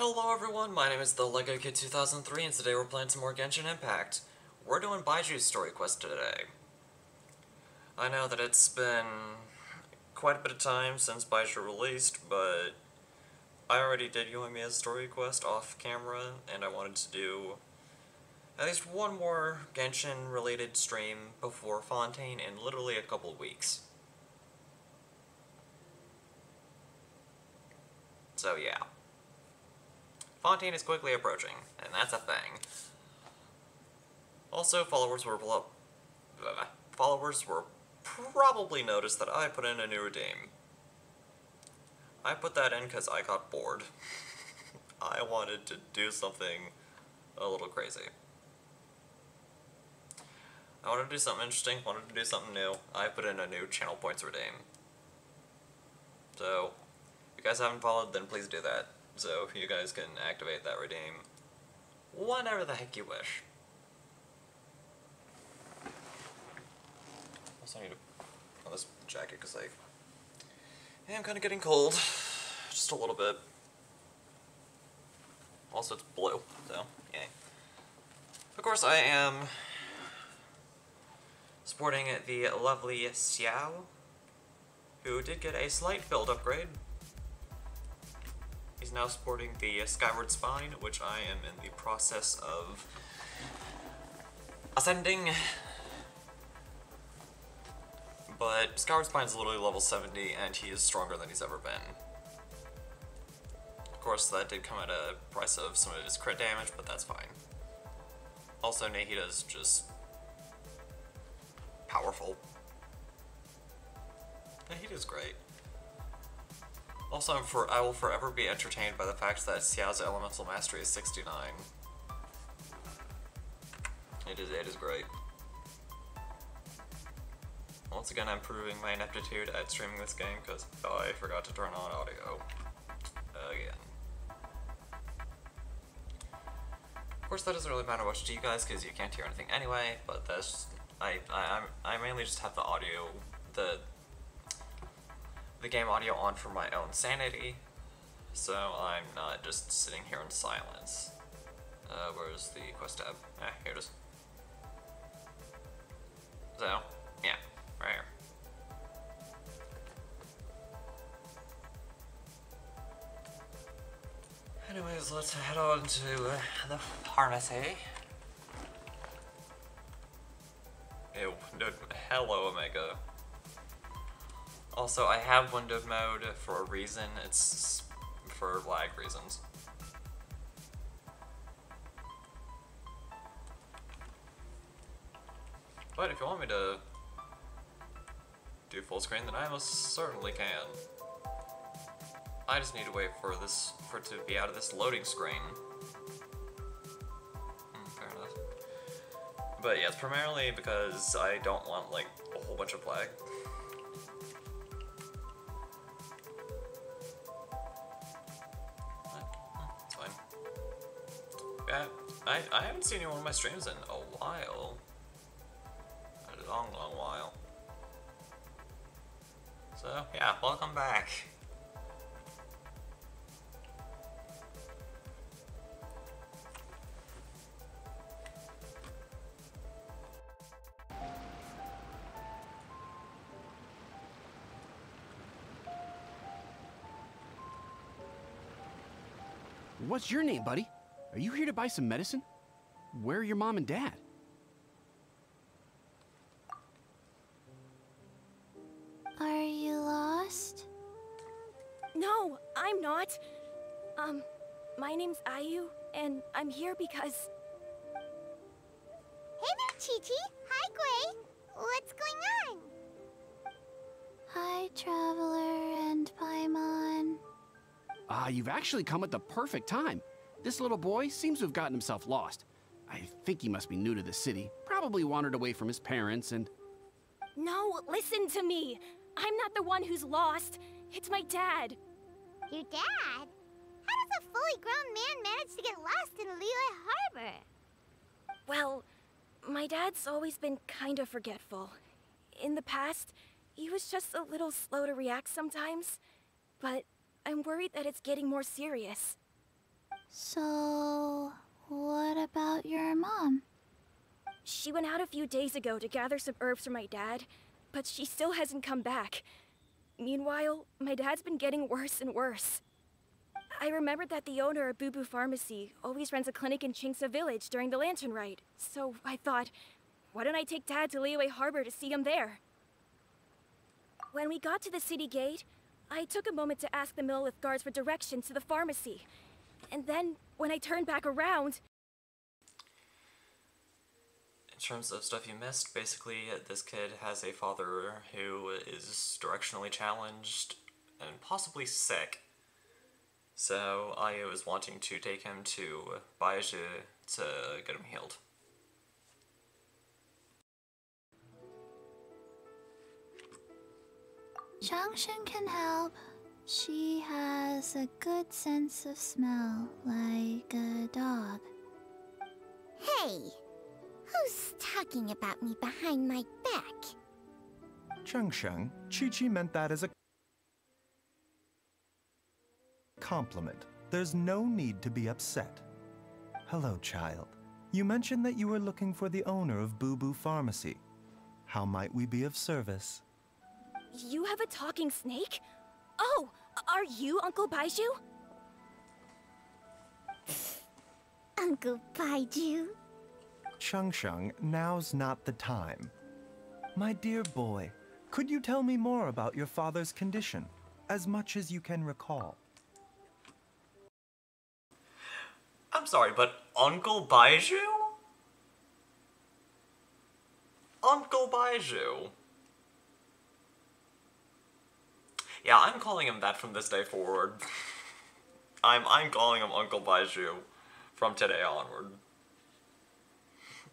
Hello everyone, my name is the Lego Kid 2003 and today we're playing some more Genshin Impact. We're doing Baiju's story quest today. I know that it's been quite a bit of time since Baiju released, but I already did Yoimiya's story quest off camera, and I wanted to do at least one more Genshin related stream before Fontaine in literally a couple weeks. So yeah. Fontaine is quickly approaching, and that's a thing. Also, followers will probably notice that I put in a new redeem. I put that in because I got bored. I wanted to do something a little crazy. I wanted to do something interesting, wanted to do something new. I put in a new channel points redeem. So, if you guys haven't followed, then please do that. So you guys can activate that redeem whenever the heck you wish. Also, I need to put on this jacket because I am kind of getting cold, just a little bit. Also, it's blue, so yay. Of course, I am sporting the lovely Xiao, who did get a slight build upgrade. He's now sporting the Skyward Spine, which I am in the process of ascending. But Skyward Spine is literally level 70, and he is stronger than he's ever been. Of course, that did come at a price of some of his crit damage, but that's fine. Also, Nahida's just powerful. Nahida's great. Also, I will forever be entertained by the fact that Xiao's elemental mastery is 69. It is great. Once again, I'm proving my ineptitude at streaming this game because I forgot to turn on audio again. Of course, that doesn't really matter much to you guys because you can't hear anything anyway. But that's I mainly just have the audio, the game audio on for my own sanity, so I'm not just sitting here in silence. Where's the quest tab? Here it is. So, yeah, right here. Anyways, let's head on to the pharmacy. Ew, dude, hello, Omega. Also, I have windowed mode for a reason. It's for lag reasons. But if you want me to do full screen, then I most certainly can. I just need to wait for it to be out of this loading screen. Fair enough. But yeah, it's primarily because I don't want, like, a whole bunch of lag. Yeah, I haven't seen any one of my streams in a while. A long, long while. So, yeah, welcome back. What's your name, buddy? Are you here to buy some medicine? Where are your mom and dad? Are you lost? No, I'm not. My name's Ayu, and I'm here because... Hey there, Chi-Chi. Hi, Gray. What's going on? Hi, Traveler and Paimon. You've actually come at the perfect time. This little boy seems to have gotten himself lost. I think he must be new to the city. Probably wandered away from his parents and... No, listen to me. I'm not the one who's lost. It's my dad. Your dad? How does a fully grown man manage to get lost in Liyue Harbor? Well, my dad's always been kind of forgetful. In the past, he was just a little slow to react sometimes. But I'm worried that it's getting more serious. So, what about your mom? She went out a few days ago to gather some herbs for my dad, but she still hasn't come back. Meanwhile, my dad's been getting worse and worse. I remembered that the owner of Boo Boo Pharmacy always runs a clinic in Chingsa Village during the Lantern Rite, so I thought, why don't I take Dad to Liyue Harbor to see him there? When we got to the city gate, I took a moment to ask the Millelith guards for directions to the pharmacy. And then, when I turned back around... In terms of stuff you missed, basically, this kid has a father who is directionally challenged and possibly sick. So, Aya was wanting to take him to Baiju to get him healed. Changshan can help. She has a good sense of smell, like a dog. Hey, who's talking about me behind my back? Chengsheng, Chi-Chi meant that as a compliment. There's no need to be upset. Hello, child. You mentioned that you were looking for the owner of Boo Boo Pharmacy. How might we be of service? You have a talking snake? Oh, are you Uncle Baiju? Uncle Baiju? Chengsheng, now's not the time. My dear boy, could you tell me more about your father's condition, as much as you can recall? I'm sorry, but Uncle Baiju? Uncle Baiju? Yeah, I'm calling him that from this day forward. I'm calling him Uncle Baiju from today onward.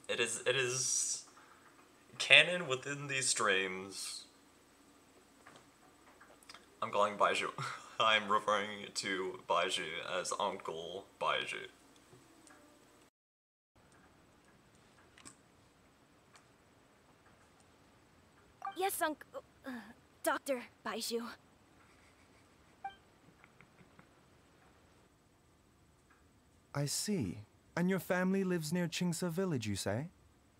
It is canon within these streams. I'm calling Baiju. I'm referring to Baiju as Uncle Baiju. Yes, Dr. Baiju. I see. And your family lives near Chingsa Village, you say?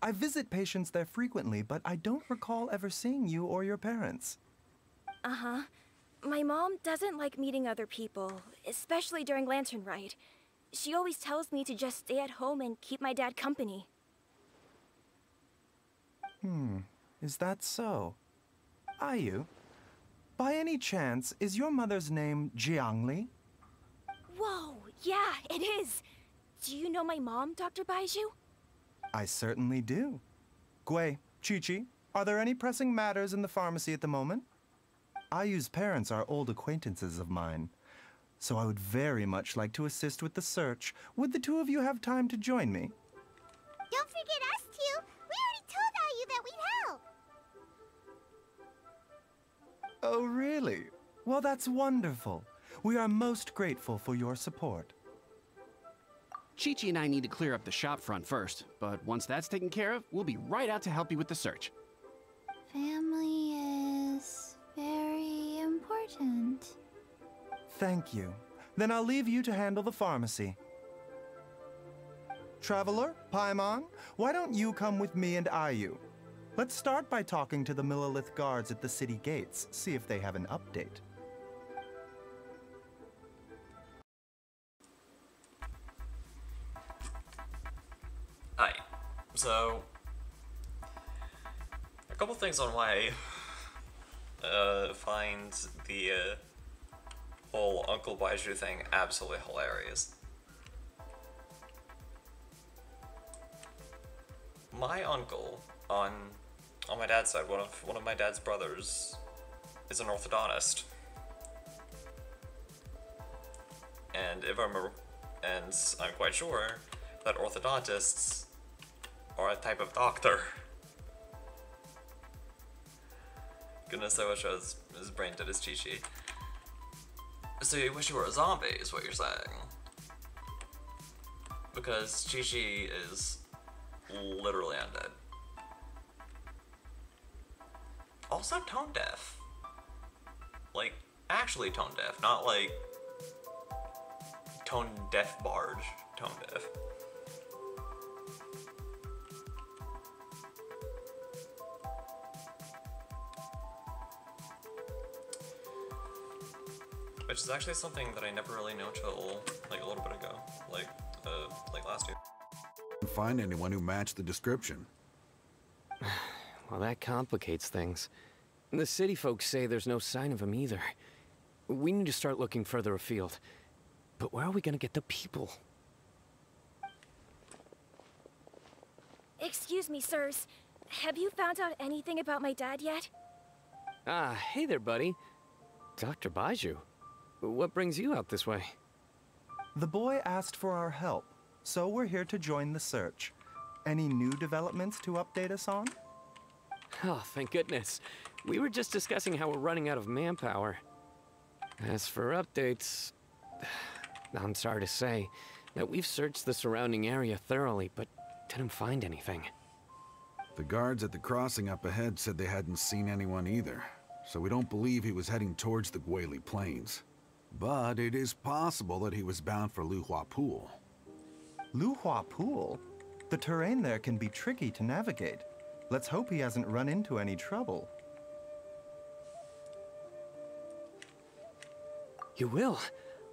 I visit patients there frequently, but I don't recall ever seeing you or your parents. Uh-huh. My mom doesn't like meeting other people, especially during Lantern Rite. She always tells me to just stay at home and keep my dad company. Is that so? Ayu, by any chance, is your mother's name Jiangli? Whoa, yeah, it is. Do you know my mom, Dr. Baiju? I certainly do. Gui, Chi-Chi, are there any pressing matters in the pharmacy at the moment? Ayu's parents are old acquaintances of mine, so I would very much like to assist with the search. Would the two of you have time to join me? Don't forget us two. We already told Ayu that we'd help. Oh, really? Well, that's wonderful. We are most grateful for your support. Chi-Chi and I need to clear up the shop front first, but once that's taken care of, we'll be right out to help you with the search. Family is very important. Thank you. Then I'll leave you to handle the pharmacy. Traveler, Paimon, why don't you come with me and Ayu? Let's start by talking to the Millelith guards at the city gates, see if they have an update. Hi. So, a couple things on why I find the whole Uncle Baiju thing absolutely hilarious. My uncle on my dad's side, one of my dad's brothers, is an orthodontist. And if I remember, and I'm quite sure that orthodontists are a type of doctor. Goodness, I wish I was as brain dead as Chi-Chi. So you wish you were a zombie, is what you're saying? Because Chi-Chi is literally undead. Also tone deaf. Like, actually tone deaf, not like tone deaf barge. Tone deaf. Which is actually something that I never really knew till like a little bit ago, like last year. Find anyone who matched the description. Well, that complicates things. The city folks say there's no sign of him either. We need to start looking further afield. But where are we gonna get the people? Excuse me, sirs. Have you found out anything about my dad yet? Ah, hey there, buddy. Dr. Baiju. What brings you out this way? The boy asked for our help, so we're here to join the search. Any new developments to update us on? Oh, thank goodness. We were just discussing how we're running out of manpower. As for updates, I'm sorry to say that we've searched the surrounding area thoroughly, but didn't find anything. The guards at the crossing up ahead said they hadn't seen anyone either, so we don't believe he was heading towards the Guili Plains. But it is possible that he was bound for Luhua Pool. Luhua Pool? The terrain there can be tricky to navigate. Let's hope he hasn't run into any trouble. You will?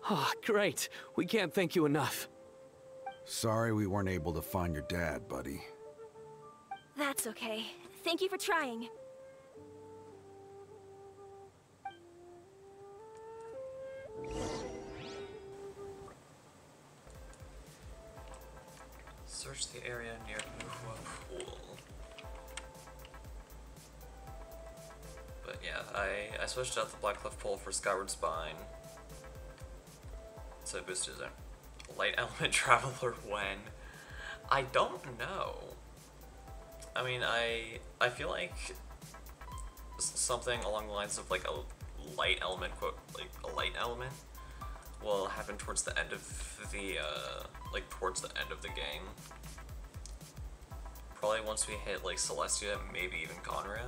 Oh, great. We can't thank you enough. Sorry we weren't able to find your dad, buddy. That's okay. Thank you for trying. Search the area near Luhua Pool. But yeah, I switched out the Black Cliff Pole for Skyward Spine. So it boosted a light element traveler when? I don't know. I mean, I feel like something along the lines of like a light element, quote, like a light element will happen towards the end of the, towards the end of the game. Probably once we hit, like, Celestia, maybe even Conria.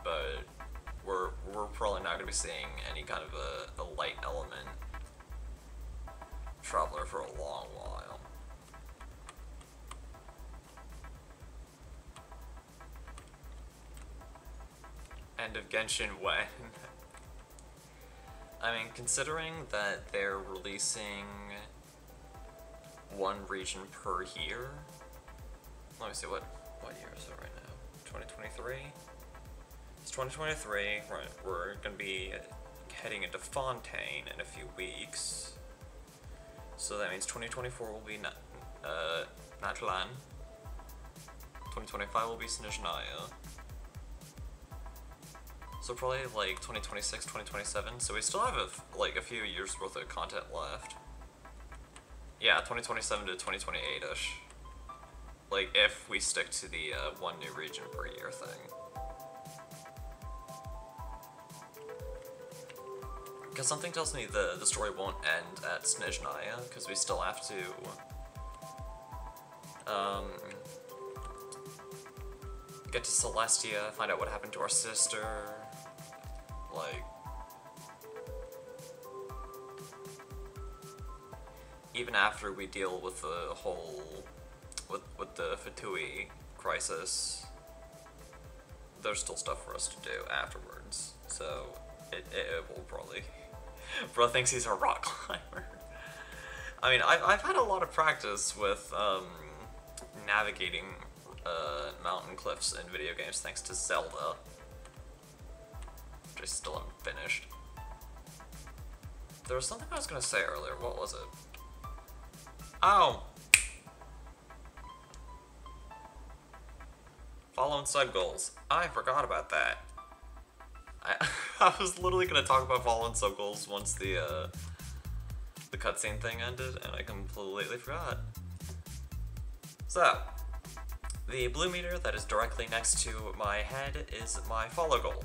But we're probably not going to be seeing any kind of a light element traveler for a long while. End of Genshin when? I mean, considering that they're releasing one region per year. Let me see, what year is it right now? 2023? It's 2023. We're gonna be heading into Fontaine in a few weeks. So that means 2024 will be Natlan. 2025 will be Snezhnaya. So probably like 2026, 2027. So we still have a few years worth of content left. Yeah, 2027 to 2028-ish. Like if we stick to the one new region per year thing. Because something tells me the story won't end at Snezhnaya, because we still have to get to Celestia, find out what happened to our sister. Like, even after we deal with the whole, with the Fatui crisis, there's still stuff for us to do afterwards. So it will probably. Bro thinks he's a rock climber. I mean, I've had a lot of practice with navigating mountain cliffs in video games thanks to Zelda. Which I still haven't finished. There was something I was gonna say earlier. What was it? Oh! Following sub goals. I forgot about that. I was literally gonna talk about following sub goals once the cutscene thing ended, and I completely forgot. So, the blue meter that is directly next to my head is my follow goal.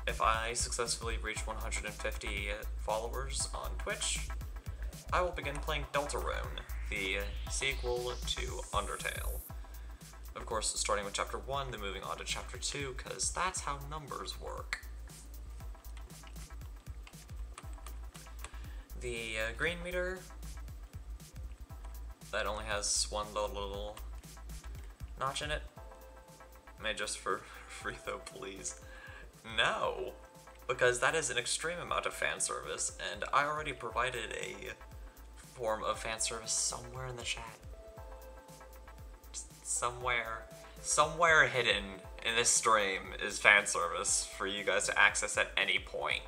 If I successfully reach 150 followers on Twitch, I will begin playing Deltarune, the sequel to Undertale. Of course, starting with Chapter 1, then moving on to Chapter 2, because that's how numbers work. the green meter that only has one little notch in it. May just for free though, please. No, because that is an extreme amount of fan service, and I already provided a form of fan service somewhere in the chat. Just somewhere hidden in this stream is fan service for you guys to access at any point.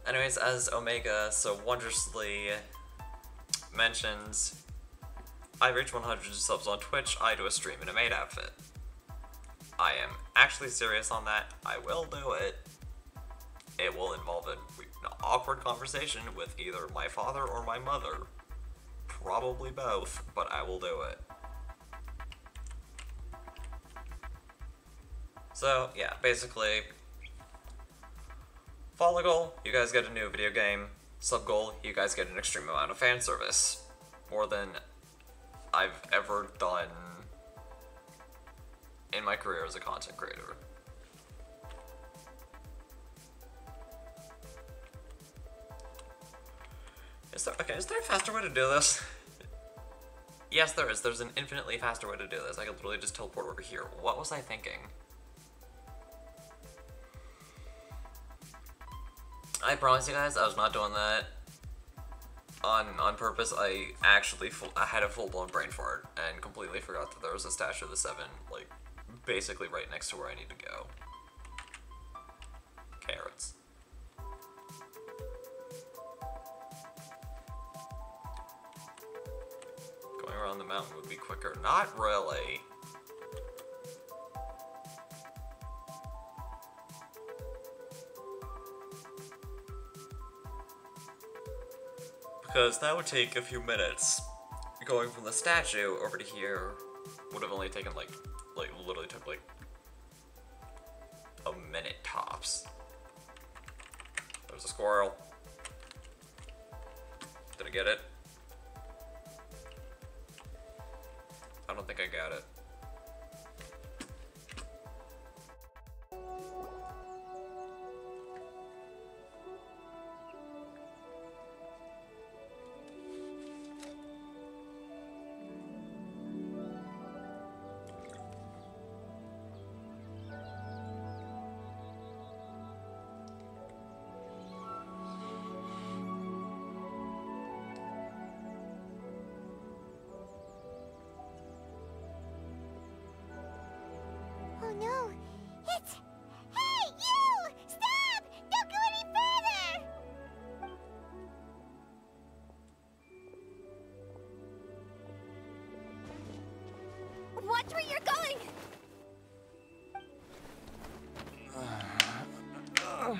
Anyways, as Omega so wondrously mentions, I reach 100 subs on Twitch, I do a stream in a maid outfit. I am actually serious on that. I will do it. It will involve an awkward conversation with either my father or my mother. Probably both, but I will do it. So, yeah, basically, follow goal, you guys get a new video game. Sub goal, you guys get an extreme amount of fan service. More than I've ever done in my career as a content creator. Is there a faster way to do this? Yes, there is. There's an infinitely faster way to do this. I could literally just teleport over here. What was I thinking? I promise you guys, I was not doing that on purpose. I actually I had a full-blown brain fart and completely forgot that there was a stash of the 7, like, basically right next to where I need to go. Carrots. Going around the mountain would be quicker. Not really. Because that would take a few minutes. Going from the statue over to here would have only taken like literally took like a minute tops. There's a squirrel. Did I get it? I don't think I got it. Oh no! It's... Hey, you! Stop! Don't go any further! Watch where you're going! Oh,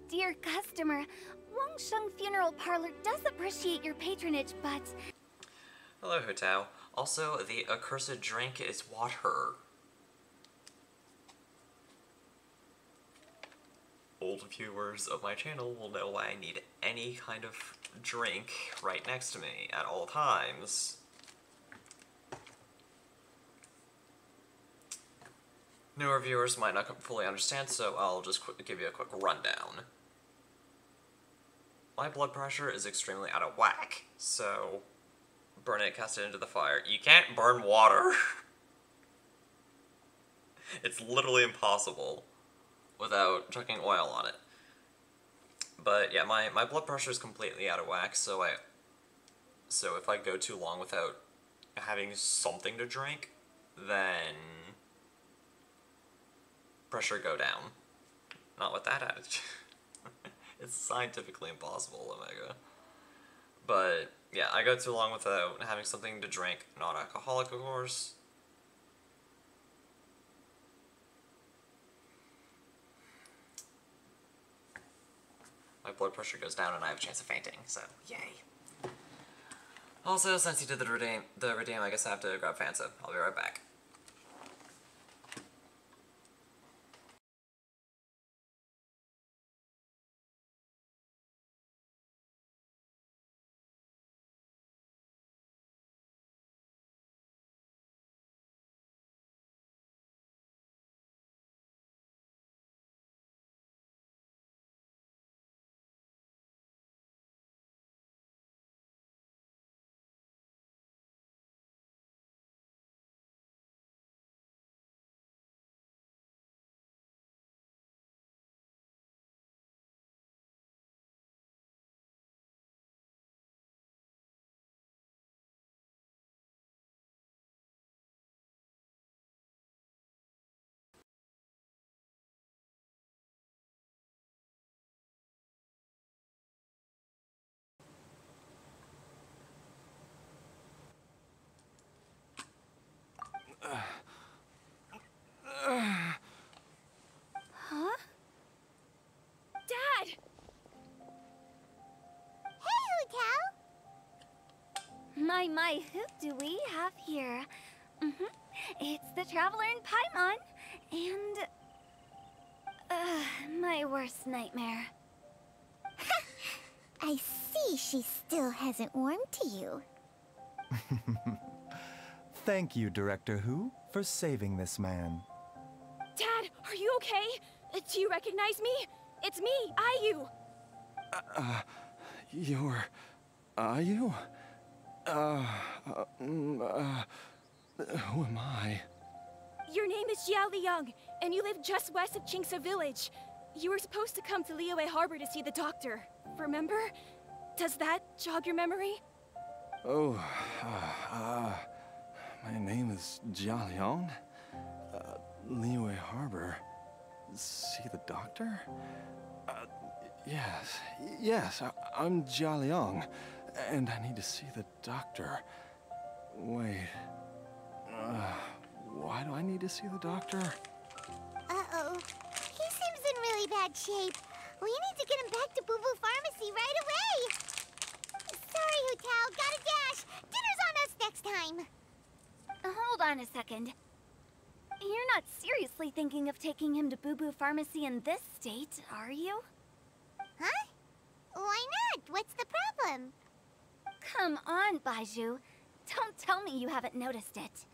dear customer, Wang Sheng Funeral Parlor does appreciate your patronage, but... Hello, Hutao. Also, the accursed drink is water. Old viewers of my channel will know why I need any kind of drink right next to me at all times. Newer viewers might not fully understand, so I'll just give you a quick rundown. My blood pressure is extremely out of whack, so burn it, cast it into the fire. You can't burn water. It's literally impossible without chucking oil on it. But yeah, my blood pressure is completely out of whack, so if I go too long without having something to drink, then pressure go down. Not with that attitude. It's scientifically impossible, Omega. But yeah, I go too long without having something to drink, non-alcoholic, of course. My blood pressure goes down and I have a chance of fainting, so yay. Also, since you did the redeem, I guess I have to grab Fanta. I'll be right back. My, who do we have here? It's the Traveler in Paimon, and... my worst nightmare. I see she still hasn't warmed to you. Thank you, Director Who, for saving this man. Dad, are you okay? Do you recognize me? It's me, Ayu. You're... Ayu? Who am I? Your name is Jiao Liang, and you live just west of Qingse Village. You were supposed to come to Liyue Harbor to see the doctor. Remember? Does that jog your memory? Oh, my name is Jia Liang. Liyue Harbor. See the doctor? Yes, I'm Jia Liang, and I need to see the doctor. Wait, why do I need to see the doctor? Uh-oh. He seems in really bad shape. We need to get him back to Boo Boo Pharmacy right away. Sorry, Hu-Tao. Gotta dash. Dinner's on us next time. Hold on a second. You're not seriously thinking of taking him to Boo Boo Pharmacy in this state, are you? Huh? Why not? What's the problem? Come on, Baizhu. Don't tell me you haven't noticed it.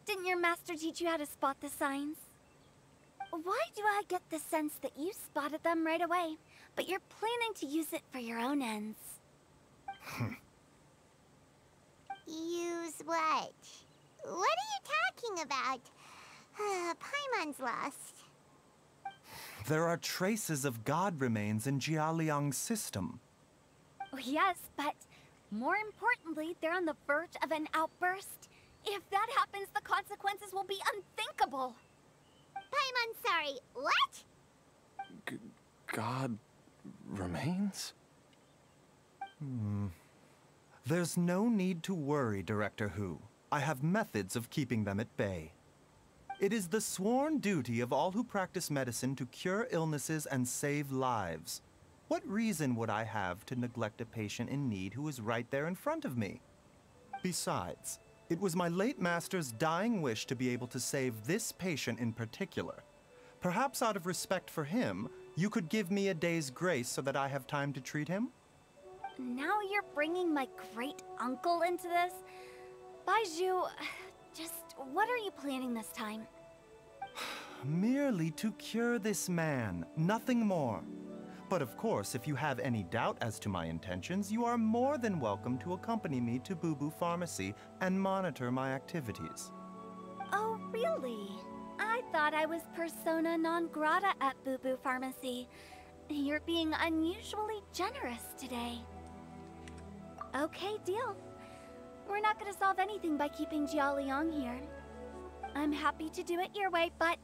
Didn't your master teach you how to spot the signs? Why do I get the sense that you spotted them right away, but you're planning to use it for your own ends? Use what? What are you talking about? Paimon's lost. There are traces of god remains in Jia Liang's system. Oh, yes, but more importantly, they're on the verge of an outburst. If that happens, the consequences will be unthinkable. Paimon's sorry. What? God remains? There's no need to worry, Director Who. I have methods of keeping them at bay. It is the sworn duty of all who practice medicine to cure illnesses and save lives. What reason would I have to neglect a patient in need who is right there in front of me? Besides, it was my late master's dying wish to be able to save this patient in particular. Perhaps out of respect for him, you could give me a day's grace so that I have time to treat him? Now you're bringing my great-uncle into this? Baizhu, just what are you planning this time? Merely to cure this man, nothing more. But of course, if you have any doubt as to my intentions, you are more than welcome to accompany me to Boo Boo Pharmacy and monitor my activities. Oh, really? I thought I was persona non grata at Boo Boo Pharmacy. You're being unusually generous today. Okay, deal. We're not gonna solve anything by keeping Jia Liang here. I'm happy to do it your way, but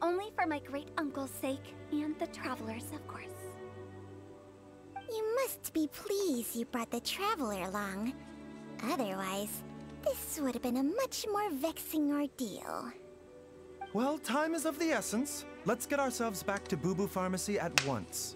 only for my great-uncle's sake and the travelers, of course. You must be pleased you brought the Traveler along. Otherwise, this would have been a much more vexing ordeal. Well, time is of the essence. Let's get ourselves back to Boo Boo Pharmacy at once.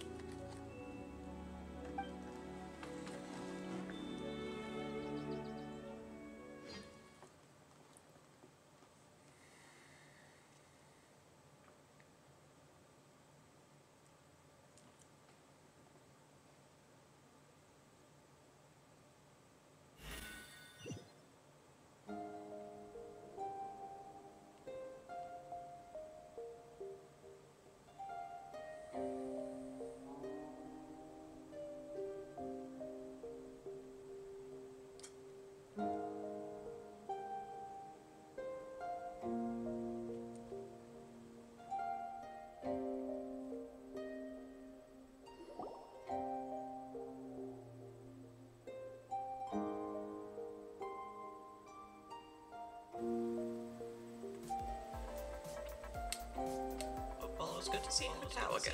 Well, it was good to see Hu-Tao again.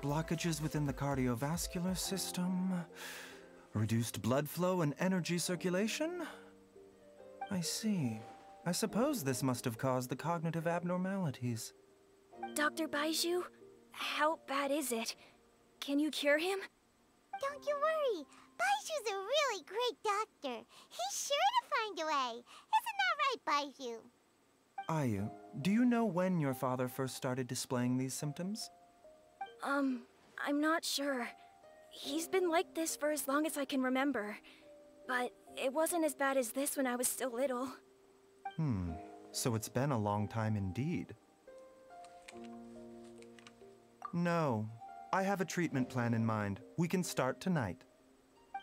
Blockages within the cardiovascular system, reduced blood flow and energy circulation? I see. I suppose this must have caused the cognitive abnormalities. Dr. Baizhu, how bad is it? Can you cure him? Don't you worry. Baiju's a really great doctor. He's sure to find a way. Isn't that right, Baiju? Ayu, do you know when your father first started displaying these symptoms? I'm not sure. He's been like this for as long as I can remember. But it wasn't as bad as this when I was still little. So it's been a long time indeed. No, I have a treatment plan in mind. We can start tonight.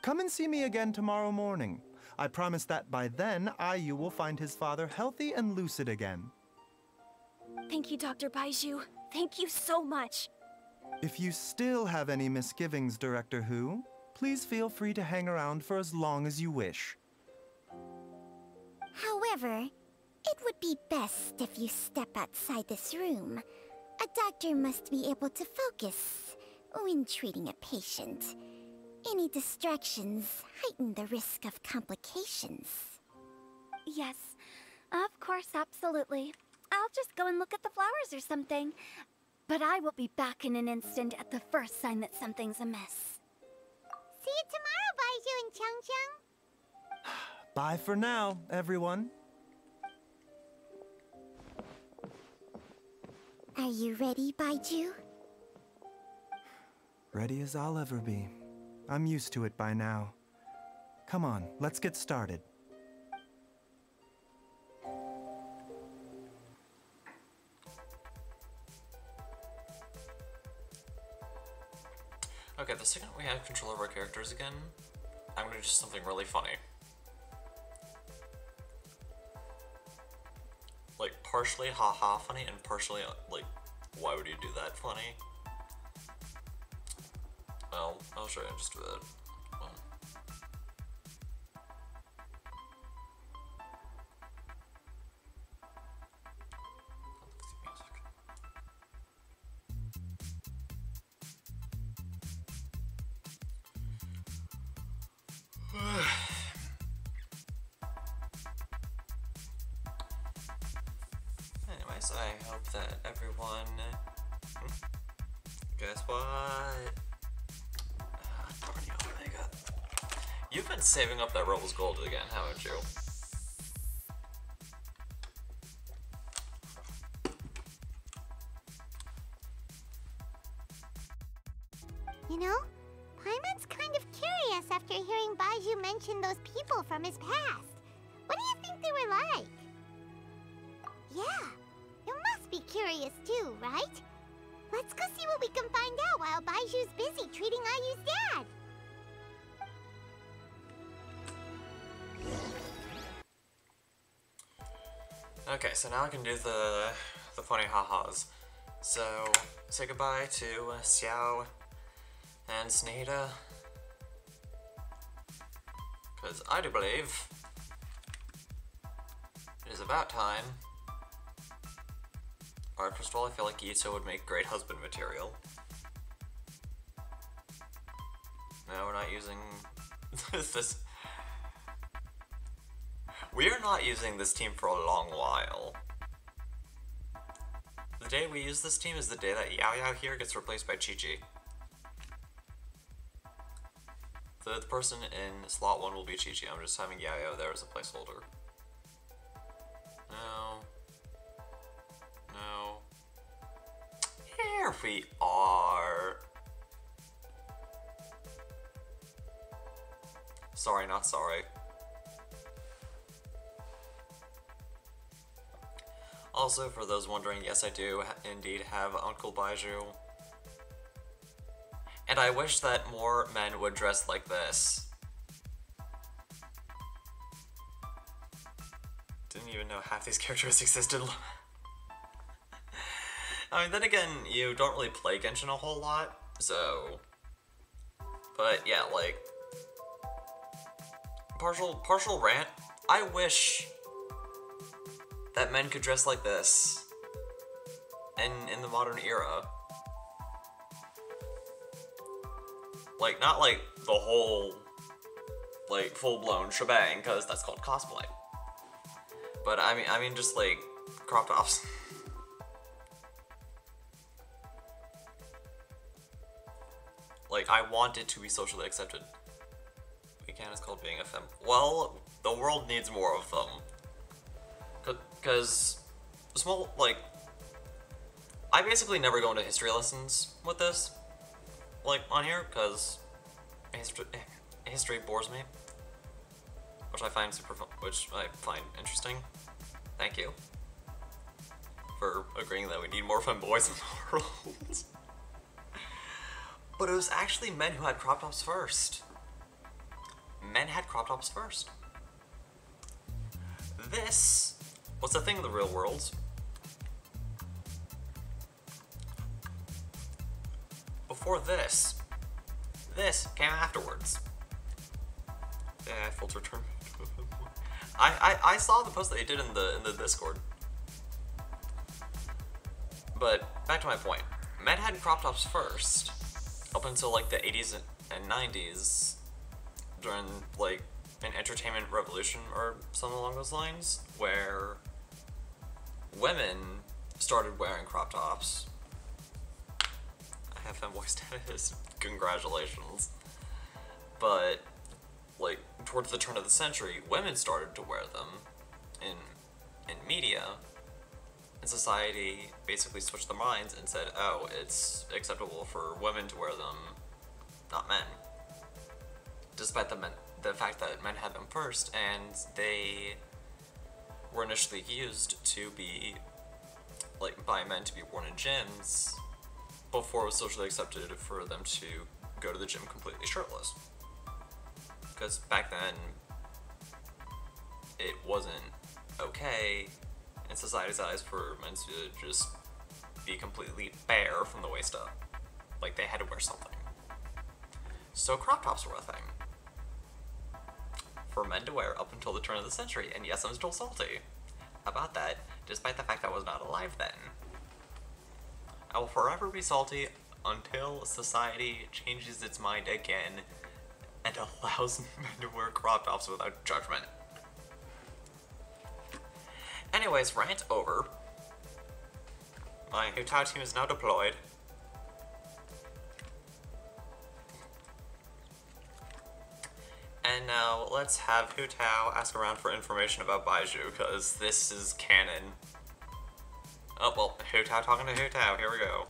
Come and see me again tomorrow morning. I promise that by then, Ayu will find his father healthy and lucid again. Thank you, Dr. Baiju. Thank you so much. If you still have any misgivings, Director Who, please feel free to hang around for as long as you wish. However, it would be best if you step outside this room. A doctor must be able to focus when treating a patient. Any distractions heighten the risk of complications. Yes, of course, absolutely. I'll just go and look at the flowers or something. But I will be back in an instant at the first sign that something's amiss. See you tomorrow, Baiju and Chung Chung. Bye for now, everyone. Are you ready, Baiju? Ready as I'll ever be. I'm used to it by now. Come on, let's get started. Okay, the second we have control of our characters again, I'm gonna do something really funny. Like, partially haha funny and partially, like, why would you do that funny? I'll show you in just a bit. Anyways, I hope that everyone... Guess what? Darn you, Omega. You've been saving up that Rebel's Gold again, haven't you? You know, Paimon's kind of curious after hearing Baiju mention those people from his past. What do you think they were like? Yeah, you must be curious too, right? Let's go see what we can find out while Baiju's busy treating Ayu's dad. Okay, so now I can do the funny ha-has. So, say goodbye to Xiao and Sneeda. Because I do believe it is about time. Alright, first of all, I feel like Ito would make great husband material. No, we're not using this. We are not using this team for a long while. The day we use this team is the day that Yao Yao here gets replaced by Chi-Chi. The person in slot 1 will be Chi-Chi. I'm just having Yao Yao there as a placeholder. No. No. Here we are. Sorry, not sorry. Also, for those wondering, yes, I do indeed have Uncle Baiju. And I wish that more men would dress like this. Didn't even know half these characters existed. I mean, then again, you don't really play Genshin a whole lot, so... But yeah, like... Partial rant. I wish that men could dress like this in the modern era. Like, not like the whole, like, full-blown shebang, because that's called cosplay. But I mean just like crop tops. Like, I want it to be socially accepted. can is called being a femme. Well, the world needs more of them. Because, small, like, I basically never go into history lessons with this, like, on here, because history bores me. Which I find interesting. Thank you for agreeing that we need more femboys in the world. But it was actually men who had crop tops first. Men had crop tops first. This was the thing in the real world. Before this came afterwards. Yeah, filter term. I saw the post that they did in the Discord. But back to my point. Men had crop tops first, up until like the 80s and 90s, during like an entertainment revolution or something along those lines, where women started wearing crop tops. I have femboy status. Congratulations. But like towards the turn of the century, women started to wear them in media, and society basically switched their minds and said, oh, it's acceptable for women to wear them, not men. Despite the fact that men had them first, and they were initially used to be, like, by men to be worn in gyms, before it was socially accepted for them to go to the gym completely shirtless. Because back then, it wasn't okay in society's eyes for men to just be completely bare from the waist up. Like, they had to wear something. So crop tops were a thing for men to wear up until the turn of the century, and yes, I'm still salty about that, despite the fact that I was not alive then. I will forever be salty until society changes its mind again and allows men to wear crop tops without judgment. Anyways, rant over. My Hutao team is now deployed. And now let's have Hutao ask around for information about Baizhu, because this is canon. Oh, well, Hutao talking to Hutao, here we go.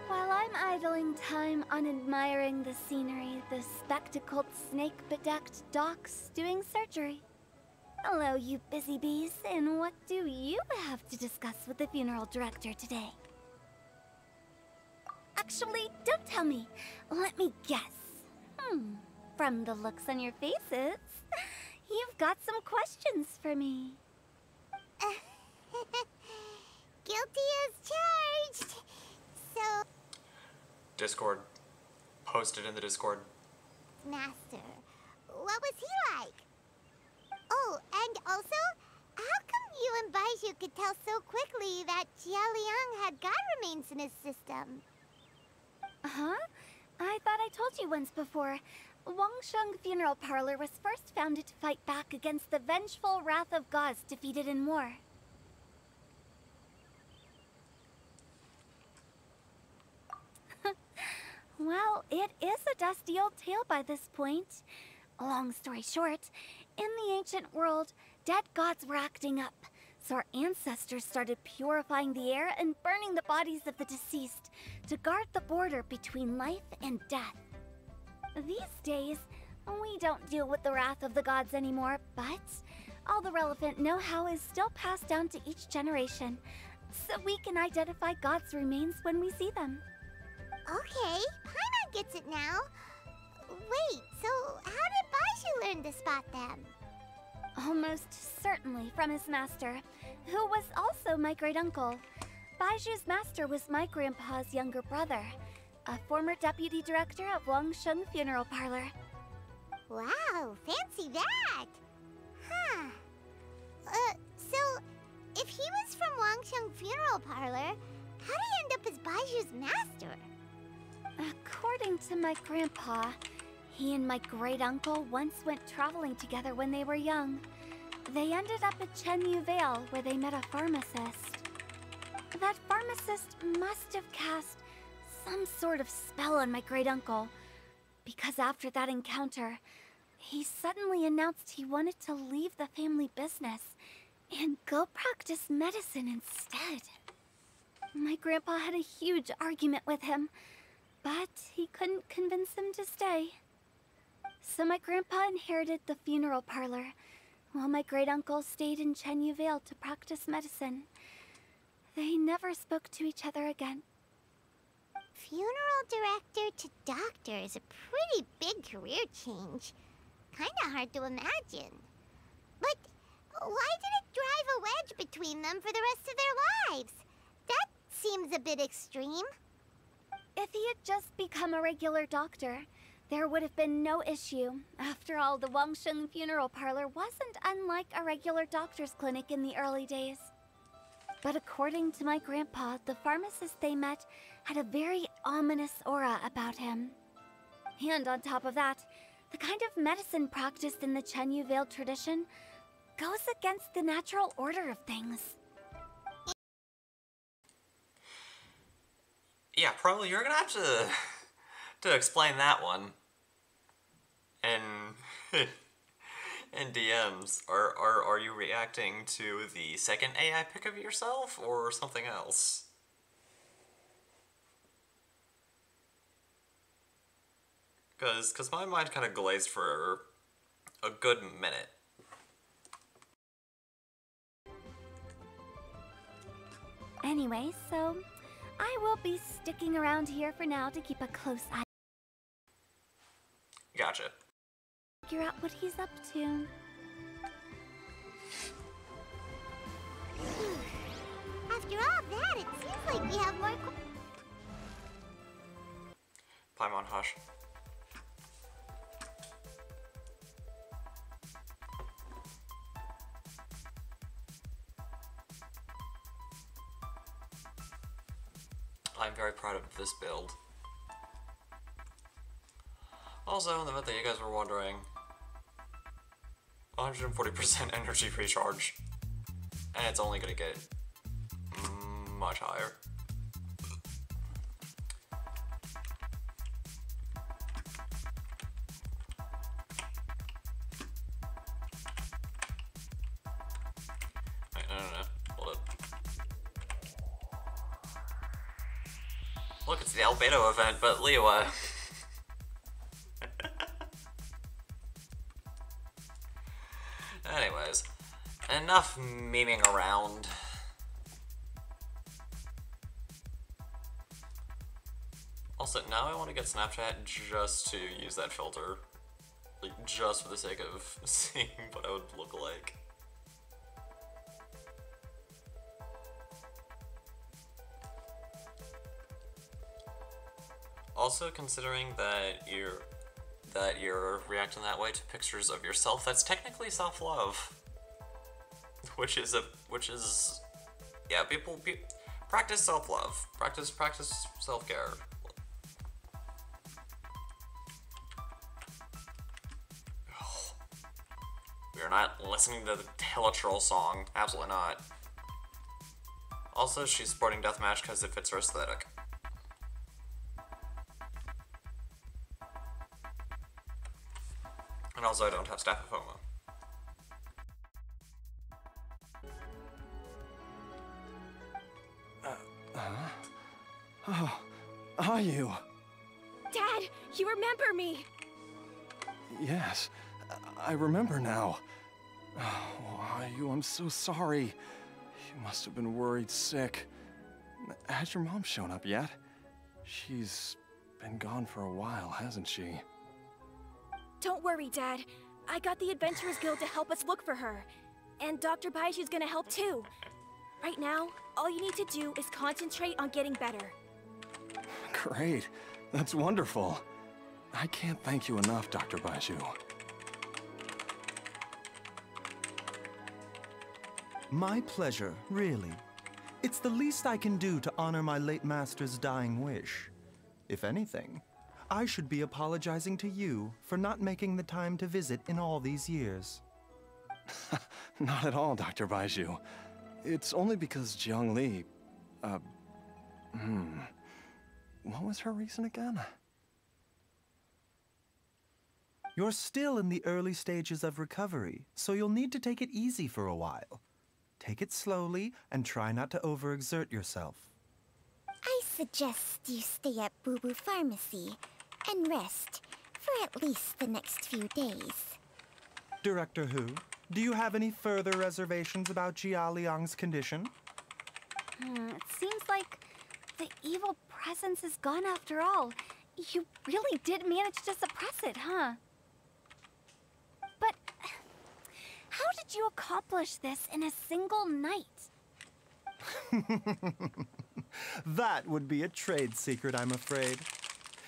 While I'm idling time on admiring the scenery, the spectacled snake-bedecked docs doing surgery. Hello, you busy bees, and what do you have to discuss with the funeral director today? Actually, don't tell me. Let me guess. From the looks on your faces, you've got some questions for me. Guilty as charged. So... Discord. Posted in the Discord. Master, what was he like? Oh, and also, how come you and Baizhu could tell so quickly that Jia Liang had god remains in his system? Huh? I thought I told you once before. Wangsheng Funeral Parlor was first founded to fight back against the vengeful wrath of gods defeated in war. Well, it is a dusty old tale by this point. Long story short, in the ancient world, dead gods were acting up, so our ancestors started purifying the air and burning the bodies of the deceased to guard the border between life and death. These days, we don't deal with the wrath of the gods anymore, but all the relevant know-how is still passed down to each generation, so we can identify gods' remains when we see them. Okay, Paimon gets it now. Wait, so how did Baizhu learn to spot them? Almost certainly from his master, who was also my great-uncle. Baizhu's master was my grandpa's younger brother, a former deputy director of Wangsheng Funeral Parlor. Wow, fancy that! Huh. So, if he was from Wangsheng Funeral Parlor, how'd he end up as Baizhu's master? According to my grandpa, he and my great-uncle once went traveling together when they were young. They ended up at Chenyu Vale, where they met a pharmacist. That pharmacist must have cast some sort of spell on my great-uncle, because after that encounter, he suddenly announced he wanted to leave the family business and go practice medicine instead. My grandpa had a huge argument with him, but he couldn't convince him to stay. So my grandpa inherited the funeral parlor, while my great-uncle stayed in Chenyu Vale to practice medicine. They never spoke to each other again. Funeral director to doctor is a pretty big career change. Kinda hard to imagine. But why did it drive a wedge between them for the rest of their lives? That seems a bit extreme. If he had just become a regular doctor, there would have been no issue. After all, the Wangsheng funeral parlor wasn't unlike a regular doctor's clinic in the early days. But according to my grandpa, the pharmacist they met had a very ominous aura about him. And on top of that, the kind of medicine practiced in the Chenyu Vale tradition goes against the natural order of things. Yeah, probably you're gonna have to explain that one. And in DMs, are you reacting to the second AI pic of yourself or something else? Cause my mind kind of glazed for a good minute. Anyway, so I will be sticking around here for now to keep a close eye. Gotcha. Figure out what he's up to. After all that, it seems like we have more Paimon, hush. I'm very proud of this build. Also, in the event that you guys were wondering, 140% energy recharge, and it's only gonna get much higher. Wait, no, hold up. Look, it's the Albedo event, but Liyue. Anyways, enough memeing around. Also, now I want to get Snapchat just to use that filter. Like, just for the sake of seeing what I would look like. Also, considering that you're reacting that way to pictures of yourself, that's technically self-love. Which is yeah, people practice self-love. Practice self-care. We are not listening to the Taylor Troll song. Absolutely not. Also, she's sporting deathmatch because it fits her aesthetic. And also, I don't have Staphophoma. Oh, are you? Dad, you remember me! Yes, I remember now. Oh, are you? I'm so sorry. You must have been worried sick. Has your mom shown up yet? She's been gone for a while, hasn't she? Don't worry, Dad. I got the Adventurers Guild to help us look for her. And Dr. Baiju's gonna help too. Right now, all you need to do is concentrate on getting better. Great. That's wonderful. I can't thank you enough, Dr. Baiju. My pleasure, really. It's the least I can do to honor my late master's dying wish. If anything, I should be apologizing to you for not making the time to visit in all these years. Not at all, Dr. Baiju. It's only because Jiang Li... What was her reason again? You're still in the early stages of recovery, so you'll need to take it easy for a while. Take it slowly and try not to overexert yourself. I suggest you stay at Boo Boo Pharmacy and rest for at least the next few days. Director Hu, do you have any further reservations about Jia Liang's condition? It seems like the evil presence is gone after all. You really did manage to suppress it, huh? But how did you accomplish this in a single night? That would be a trade secret, I'm afraid.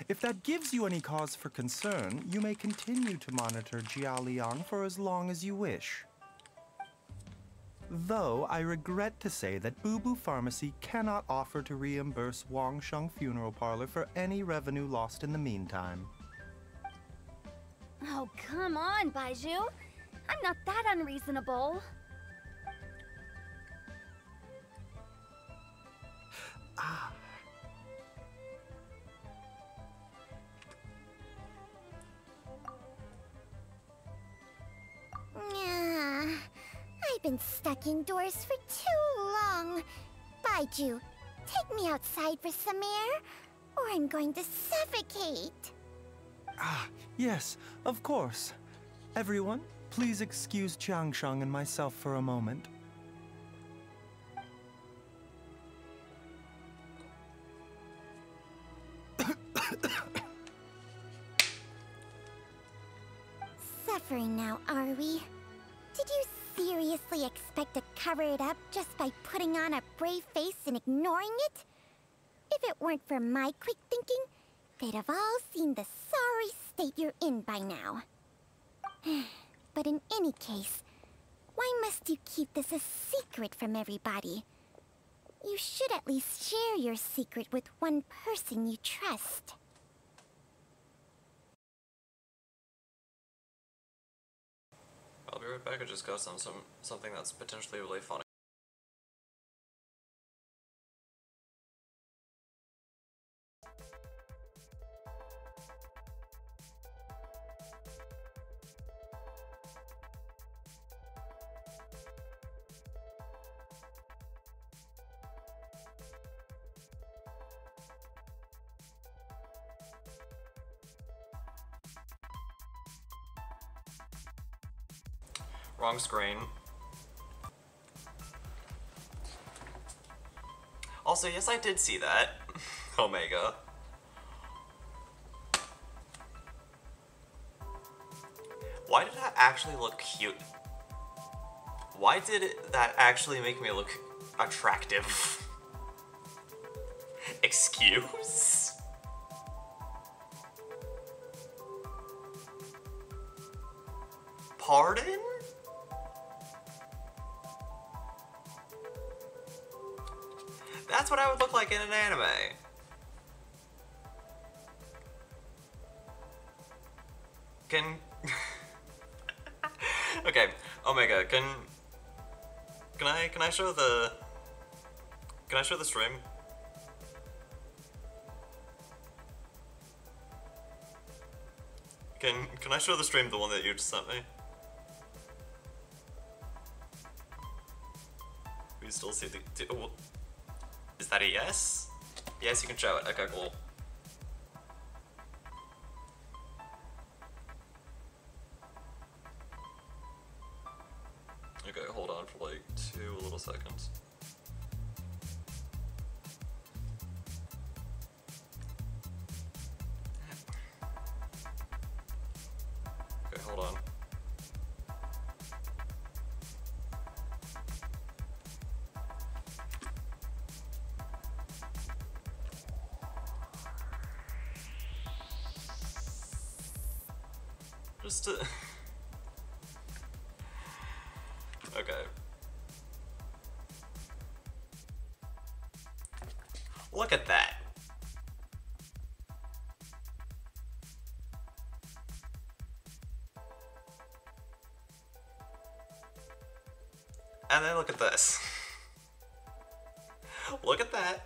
If that gives you any cause for concern, you may continue to monitor Jia Liang for as long as you wish. Though I regret to say that Boo Boo Pharmacy cannot offer to reimburse Wang Sheng Funeral Parlor for any revenue lost in the meantime. Oh, come on, Baiju. I'm not that unreasonable. I've been stuck indoors for too long. Baiju, take me outside for some air, or I'm going to suffocate. Yes, of course. Everyone, please excuse Chiangsheng and myself for a moment. Suffering now, are we? Did you seriously expect to cover it up just by putting on a brave face and ignoring it? If it weren't for my quick thinking, they'd have all seen the sorry state you're in by now. But in any case, why must you keep this a secret from everybody? You should at least share your secret with one person you trust. I'll be right back. I just got something that's potentially really funny. Wrong screen. Also, yes, I did see that. Omega. Why did that actually look cute? Why did that actually make me look attractive? Excuse? Pardon? That's what I would look like in an anime. Can... Okay, Omega, can I show the... Can I show the stream? Can I show the stream, the one that you just sent me? We still see the... Is that a yes? Yes, you can show it. Okay, cool. Okay, hold on for like 2 little seconds. Okay, hold on. Just to... Okay. Look at that. And then look at this. Look at that.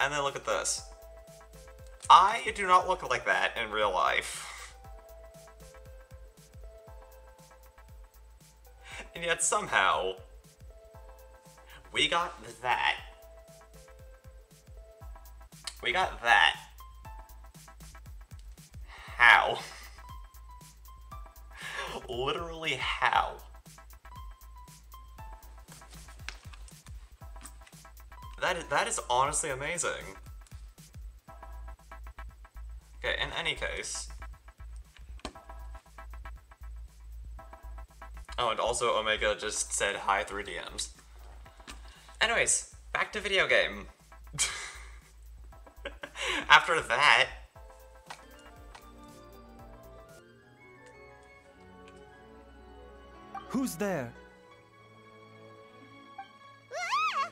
And then look at this. I do not look like that in real life. And yet somehow, we got that. We got that. How? Literally how? That is honestly amazing. Okay, in any case. Oh, and also Omega just said hi through DMs. Anyways, back to video game. After that... Who's there? Ah!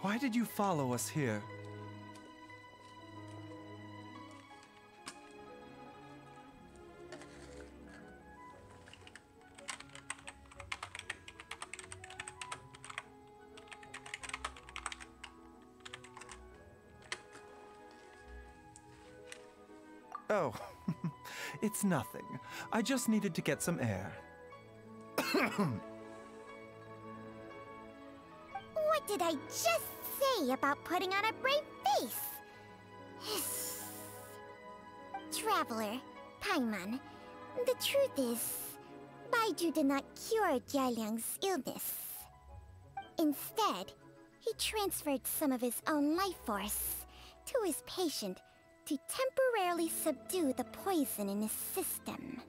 Why did you follow us here? Oh, it's nothing. I just needed to get some air. What did I just say about putting on a brave face? Traveler, Paimon, the truth is, Baiju did not cure Jialiang's illness. Instead, he transferred some of his own life force to his patient to temporarily subdue the poison in his system.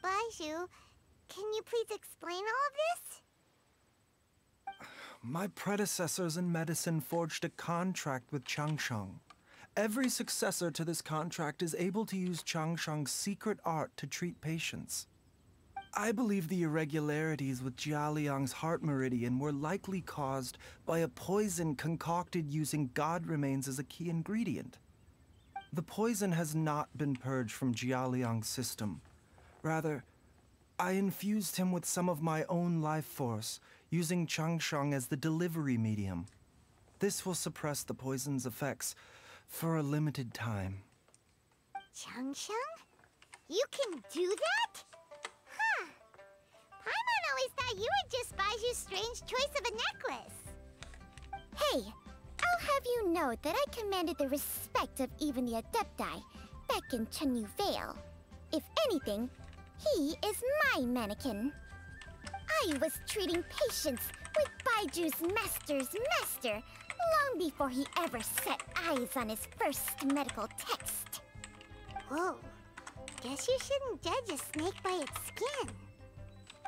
Baiju, can you please explain all of this? My predecessors in medicine forged a contract with Changsheng. Every successor to this contract is able to use Changsheng's secret art to treat patients. I believe the irregularities with Jialiang's heart meridian were likely caused by a poison concocted using god remains as a key ingredient. The poison has not been purged from Jialiang's system. Rather, I infused him with some of my own life force, using Changsheng as the delivery medium. This will suppress the poison's effects for a limited time. Changsheng? You can do that? Huh. Paimon always thought you were just Baiju's strange choice of a necklace. Hey, I'll have you know that I commanded the respect of even the Adepti back in Chenyu Vale. If anything, he is my mannequin. I was treating patients with Baiju's master's master long before he ever set eyes on his first medical text. Whoa. Guess you shouldn't judge a snake by its skin.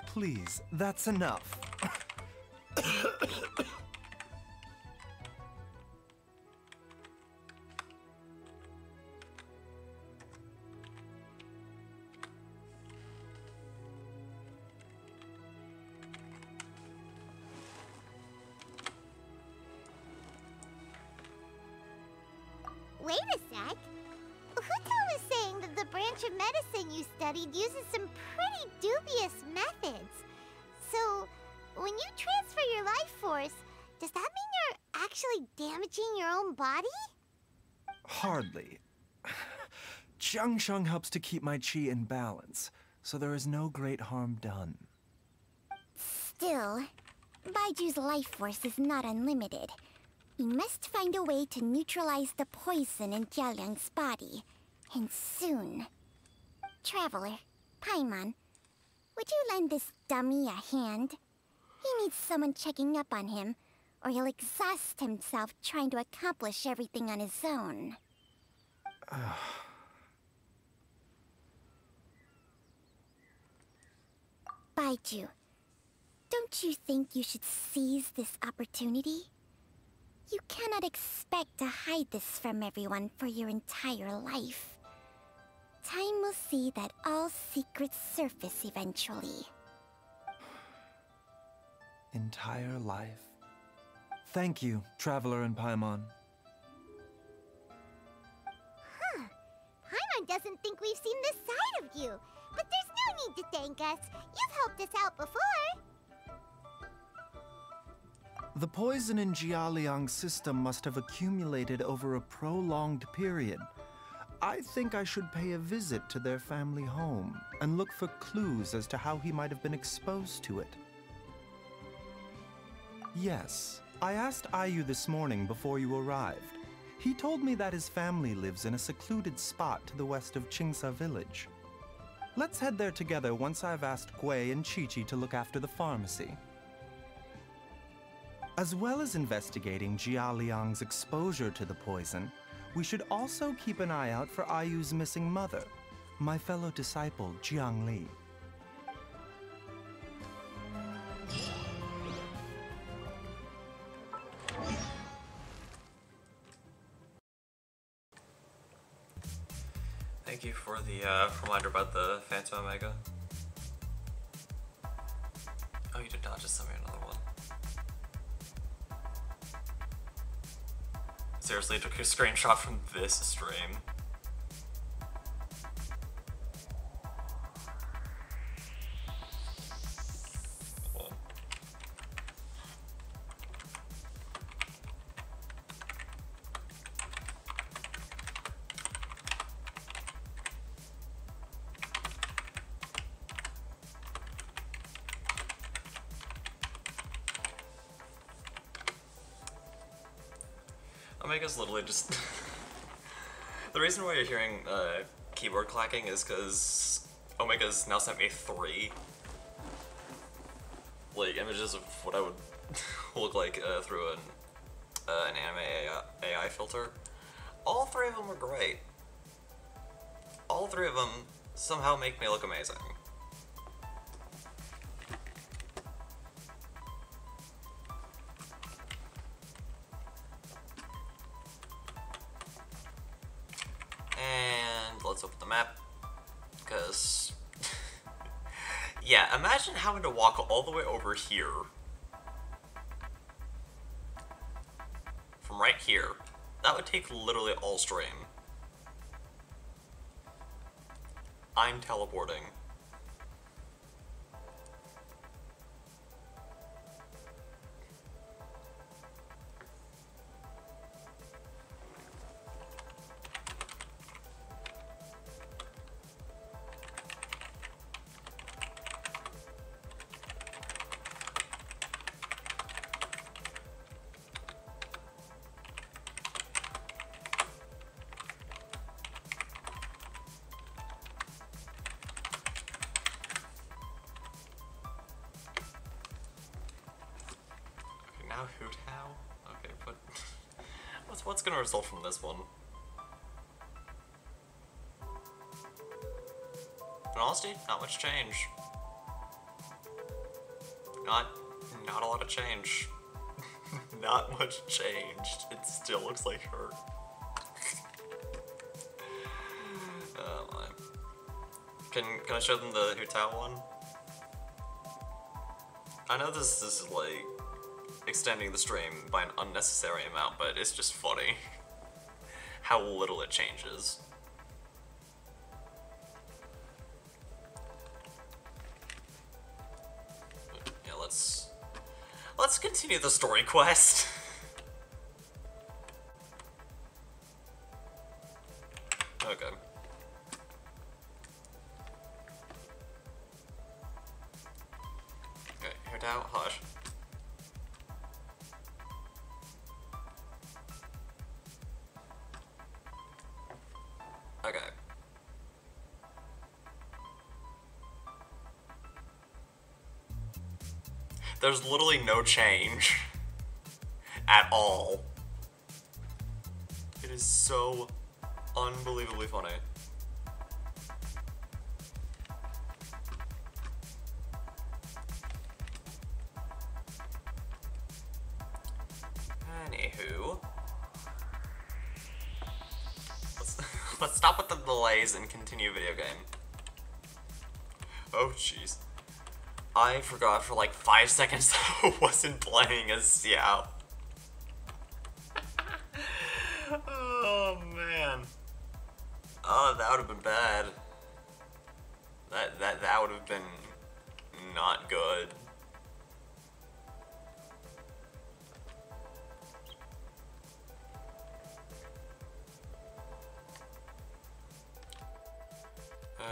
Please, that's enough. Wait a sec. Huto was saying that the branch of medicine you studied uses some pretty dubious methods. So, when you transfer your life force, does that mean you're actually damaging your own body? Hardly. Changsheng helps to keep my chi in balance, so there is no great harm done. Still, Baiju's life force is not unlimited. We must find a way to neutralize the poison in Jialiang's body, and soon. Traveler, Paimon, would you lend this dummy a hand? He needs someone checking up on him, or he'll exhaust himself trying to accomplish everything on his own. Baiju, don't you think you should seize this opportunity? You cannot expect to hide this from everyone for your entire life. Time will see that all secrets surface eventually. Entire life. Thank you, Traveler and Paimon. Huh. Paimon doesn't think we've seen this side of you. But there's no need to thank us. You've helped us out before. The poison in Jialiang's system must have accumulated over a prolonged period. I think I should pay a visit to their family home and look for clues as to how he might have been exposed to it. Yes, I asked Ayu this morning before you arrived. He told me that his family lives in a secluded spot to the west of Qingsa village. Let's head there together once I've asked Gui and Chi-Chi to look after the pharmacy. As well as investigating Jia Liang's exposure to the poison, we should also keep an eye out for Ayu's missing mother, my fellow disciple Jiang Li. Thank you for the reminder about the Phantom Omega. Oh, you did not just send me another one. Seriously, took a screenshot from this stream. Cool. Omega's literally just... The reason why you're hearing keyboard clacking is because Omega's now sent me 3 like images of what I would look like through an anime AI filter. All 3 of them are great. All 3 of them somehow make me look amazing. And let's open the map, because yeah, imagine having to walk all the way over here from right here. That would take literally all stream. I'm teleporting. Now Hoot How? Okay, but what's gonna result from this one? In honesty, not much change. Not a lot of change. Not much changed. It still looks like her. Oh my. Can I show them the Hoot How one? I know this is like extending the stream by an unnecessary amount, but it's just funny how little it changes. But yeah, let's continue the story quest. Okay. Okay, here down, hush. Okay. There's literally no change at all. It is so unbelievably funny. Anywho. Let's stop with the delays and continue video game. Oh jeez. I forgot for like 5 seconds that I wasn't playing as Xiao. Oh man. Oh, that would have been bad. That would have been not good.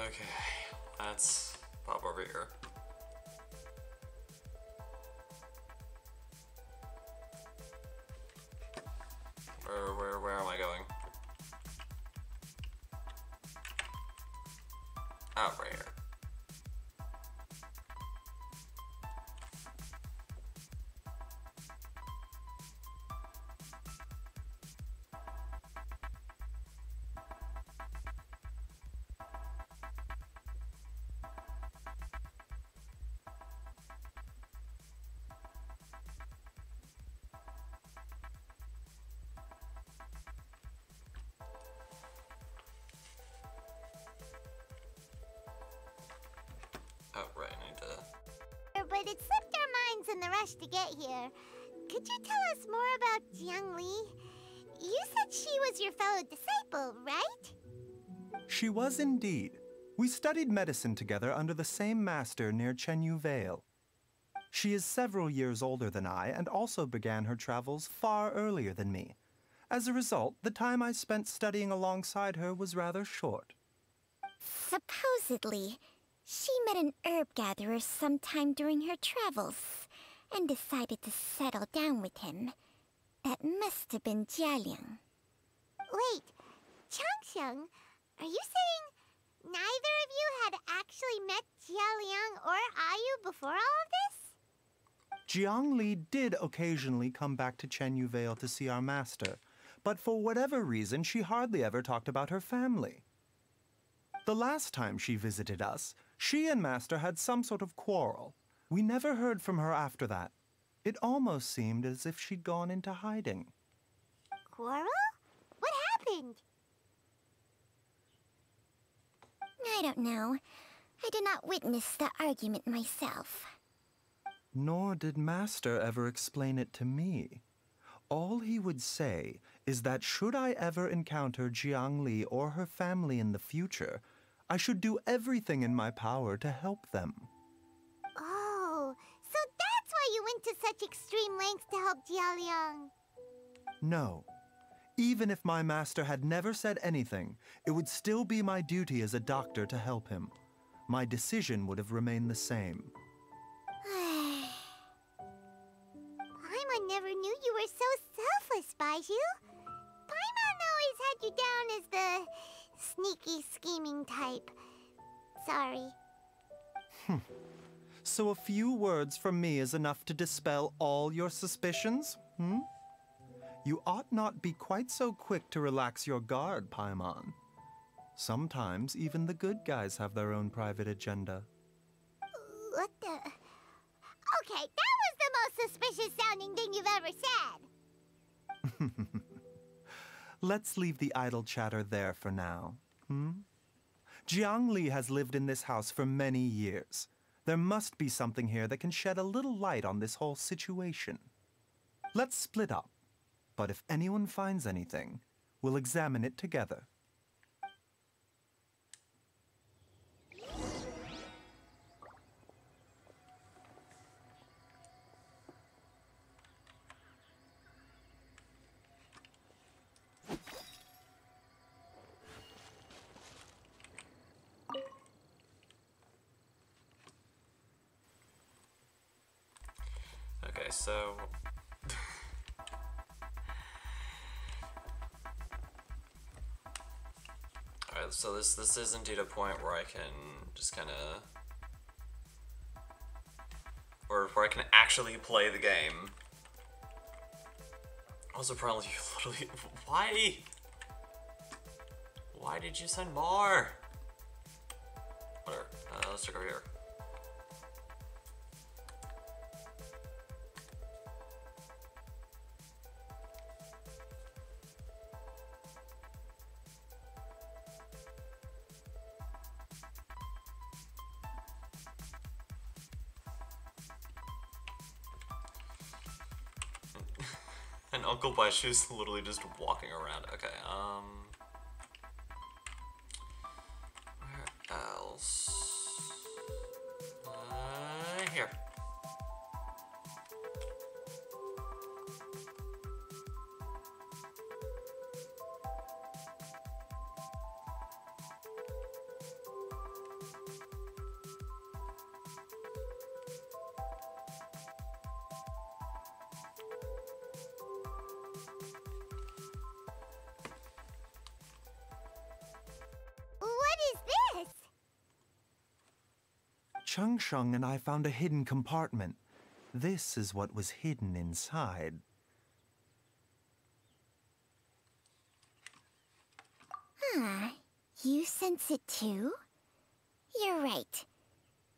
Okay, let's pop over here. Where am I going? Oh, right here. Oh, right, I need to... But it slipped our minds in the rush to get here. Could you tell us more about Jiang Li? You said she was your fellow disciple, right? She was indeed. We studied medicine together under the same master near Chenyu Vale. She is several years older than I and also began her travels far earlier than me. As a result, the time I spent studying alongside her was rather short. Supposedly, she met an herb gatherer sometime during her travels and decided to settle down with him. That must have been Jialiang. Wait, Changsheng, are you saying neither of you had actually met Jialiang or Ayu before all of this? Jiang Li did occasionally come back to Chenyu Vale to see our master, but for whatever reason, she hardly ever talked about her family. The last time she visited us, she and Master had some sort of quarrel. We never heard from her after that. It almost seemed as if she'd gone into hiding. Quarrel? What happened? I don't know. I did not witness the argument myself. Nor did Master ever explain it to me. All he would say is that should I ever encounter Jiang Li or her family in the future, I should do everything in my power to help them. Oh, so that's why you went to such extreme lengths to help Jialiang. No. Even if my master had never said anything, it would still be my duty as a doctor to help him. My decision would have remained the same. Paimon never knew you were so selfless, Baiju. Paimon always had you down as the sneaky, scheming type. Sorry. So a few words from me is enough to dispel all your suspicions, hmm? You ought not be quite so quick to relax your guard, Paimon. Sometimes even the good guys have their own private agenda. What the... Okay, that was the most suspicious sounding thing you've ever said. Let's leave the idle chatter there for now, hmm? Jiang Li has lived in this house for many years. There must be something here that can shed a little light on this whole situation. Let's split up, but if anyone finds anything, we'll examine it together. Okay, so... Alright, so this is indeed a point where I can just kind of... Or where I can actually play the game. Also, probably you literally... Why? Why did you send more? Whatever. Let's check over here. And Uncle Baishu's literally just walking around. Okay, where else? Here. Sheng and I found a hidden compartment. This is what was hidden inside. Huh. You sense it too? You're right.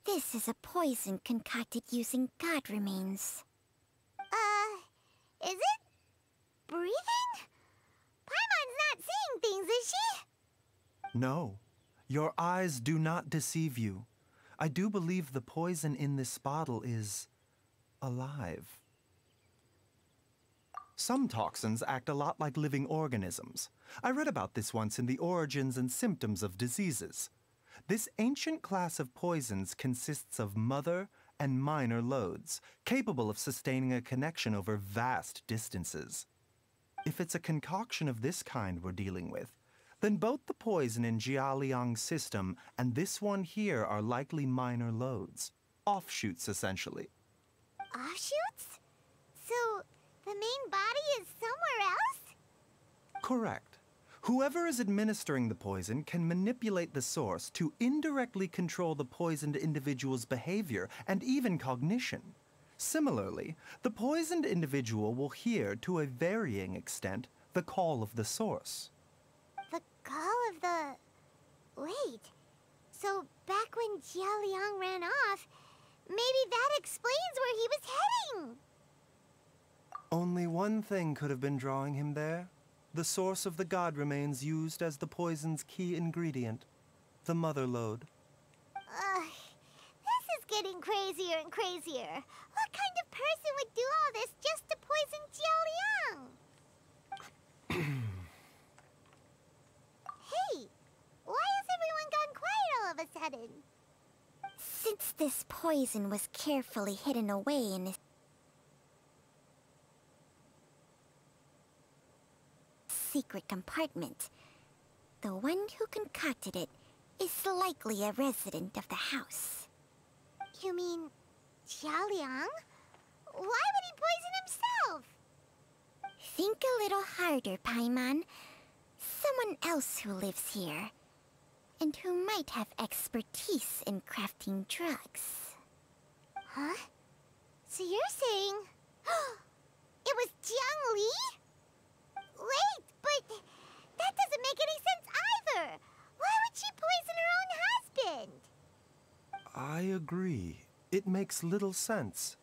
This is a poison concocted using god remains. Is it? Breathing? Paimon's not seeing things, is she? No. Your eyes do not deceive you. I do believe the poison in this bottle is alive. Some toxins act a lot like living organisms. I read about this once in the Origins and Symptoms of Diseases. This ancient class of poisons consists of mother and minor loads, capable of sustaining a connection over vast distances. If it's a concoction of this kind we're dealing with, then both the poison in Jialiang's system and this one here are likely minor loads. Offshoots, essentially. Offshoots? So, the main body is somewhere else? Correct. Whoever is administering the poison can manipulate the source to indirectly control the poisoned individual's behavior and even cognition. Similarly, the poisoned individual will hear, to a varying extent, the call of the source. The call of the... Wait. So, back when Jialiang ran off, maybe that explains where he was heading! Only one thing could have been drawing him there. The source of the god remains used as the poison's key ingredient, the mother lode. This is getting crazier and crazier. What kind of person would do all this just to poison Jialiang? Hey, why has everyone gone quiet all of a sudden? Since this poison was carefully hidden away in his secret compartment, the one who concocted it is likely a resident of the house. You mean Jialiang? Why would he poison himself? Think a little harder, Paimon. Someone else who lives here, and who might have expertise in crafting drugs. Huh? So you're saying... it was Jiang Li? Wait, but that doesn't make any sense either! Why would she poison her own husband? I agree. It makes little sense.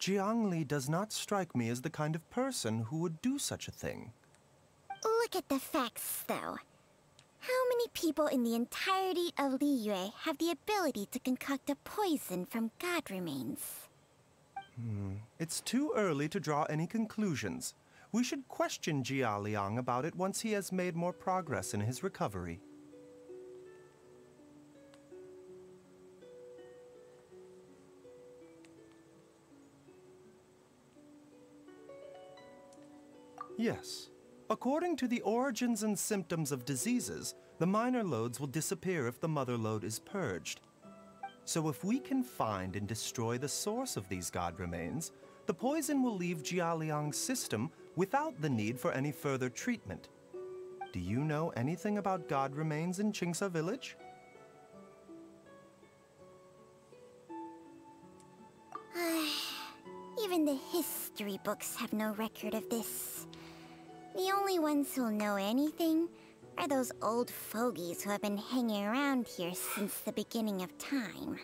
Jiang Li does not strike me as the kind of person who would do such a thing. Look at the facts, though. How many people in the entirety of Liyue have the ability to concoct a poison from god remains? It's too early to draw any conclusions. We should question Jialiang about it once he has made more progress in his recovery. Yes. According to the Origins and Symptoms of Diseases, the minor loads will disappear if the mother lode is purged. So if we can find and destroy the source of these god remains, the poison will leave Jialiang's system without the need for any further treatment. Do you know anything about god remains in Qingce village? Even the history books have no record of this. The only ones who'll know anything are those old fogies who have been hanging around here since the beginning of time.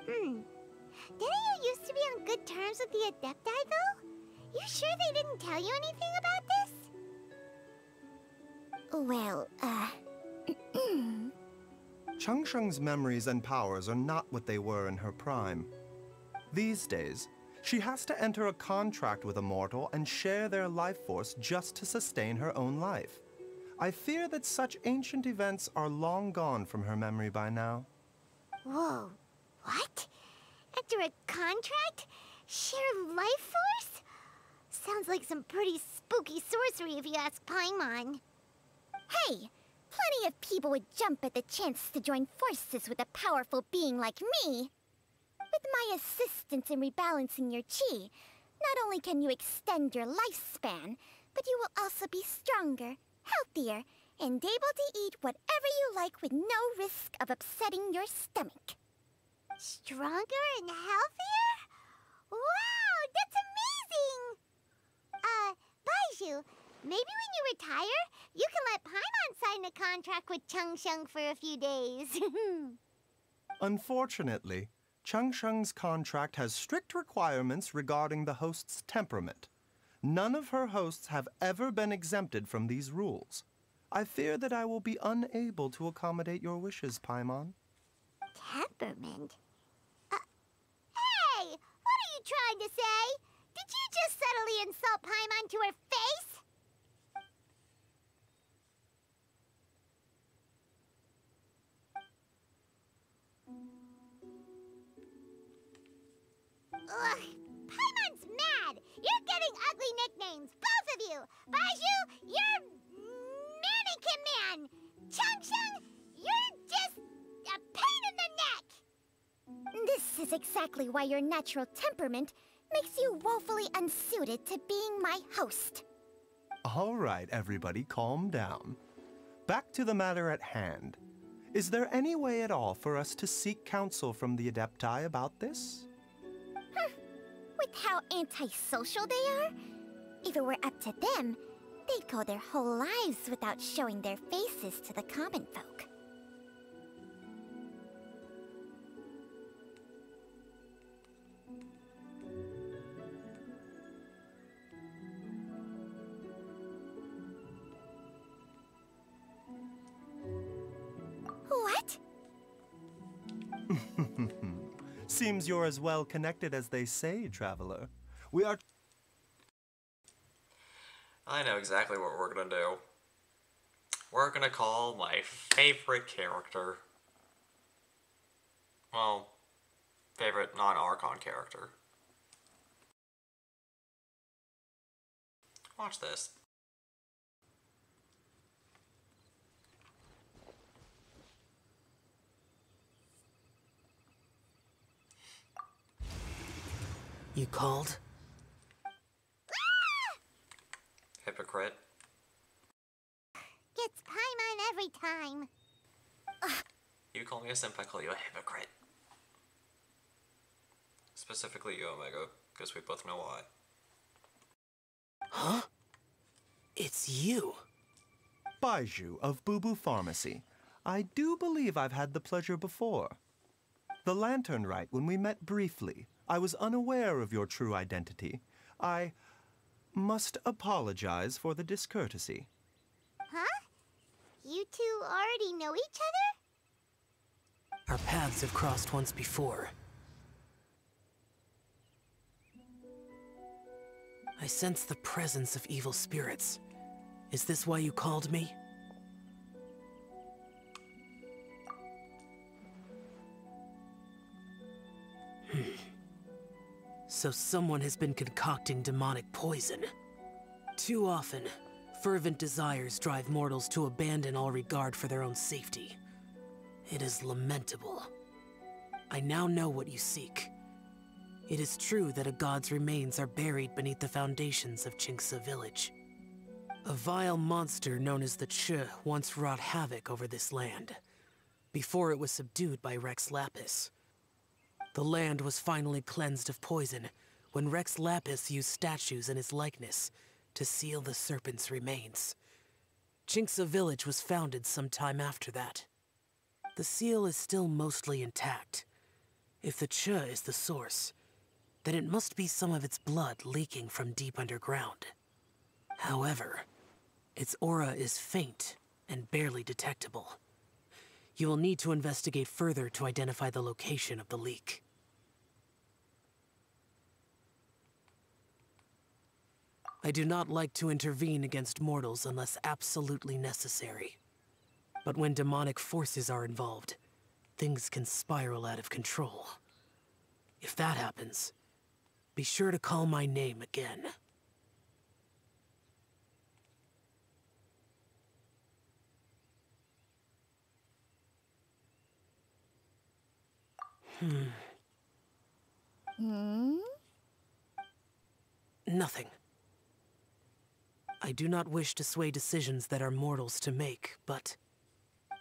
Didn't you used to be on good terms with the Adepti, though? You sure they didn't tell you anything about this? Well, Changsheng's memories and powers are not what they were in her prime. These days, she has to enter a contract with a mortal and share their life force just to sustain her own life. I fear that such ancient events are long gone from her memory by now. Whoa, what? After a contract? Share life force? Sounds like some pretty spooky sorcery if you ask Paimon. Hey, plenty of people would jump at the chance to join forces with a powerful being like me. With my assistance in rebalancing your chi, not only can you extend your lifespan, but you will also be stronger, healthier, and able to eat whatever you like with no risk of upsetting your stomach. Stronger and healthier? Wow, that's amazing! Baiju, maybe when you retire, you can let Paimon sign a contract with Changsheng for a few days. Unfortunately, Changsheng's contract has strict requirements regarding the host's temperament. None of her hosts have ever been exempted from these rules. I fear that I will be unable to accommodate your wishes, Paimon. Temperament? Hey! What are you trying to say? Did you just subtly insult Paimon to her face? Ugh! Paimon's mad! You're getting ugly nicknames, both of you! Baiju, you're Mannequin Man! Changsheng, you're just a pain in the neck! This is exactly why your natural temperament makes you woefully unsuited to being my host. All right, everybody, calm down. Back to the matter at hand. Is there any way at all for us to seek counsel from the Adepti about this? With how antisocial they are, if it were up to them, they'd go their whole lives without showing their faces to the common folk. What? Seems you're as well connected as they say, traveler. We are... I know exactly what we're gonna do. We're gonna call my favorite character. Well, favorite non-Archon character. Watch this. You called? Hypocrite. Gets Paimon every time. You call me a simp, I call you a hypocrite. Specifically you, Omega, because we both know why. Huh? It's you. Baiju of Boo Boo Pharmacy. I do believe I've had the pleasure before. The Lantern Rite, when we met briefly, I was unaware of your true identity. I must apologize for the discourtesy. Huh? You two already know each other? Our paths have crossed once before. I sense the presence of evil spirits. Is this why you called me? So someone has been concocting demonic poison. Too often, fervent desires drive mortals to abandon all regard for their own safety. It is lamentable. I now know what you seek. It is true that a god's remains are buried beneath the foundations of Qingce Village. A vile monster known as the Che once wrought havoc over this land, before it was subdued by Rex Lapis. The land was finally cleansed of poison when Rex Lapis used statues in his likeness to seal the serpent's remains. Qingce Village was founded some time after that. The seal is still mostly intact. If the Che is the source, then it must be some of its blood leaking from deep underground. However, its aura is faint and barely detectable. You will need to investigate further to identify the location of the leak. I do not like to intervene against mortals unless absolutely necessary. But when demonic forces are involved, things can spiral out of control. If that happens, be sure to call my name again. Nothing. I do not wish to sway decisions that are mortals to make, but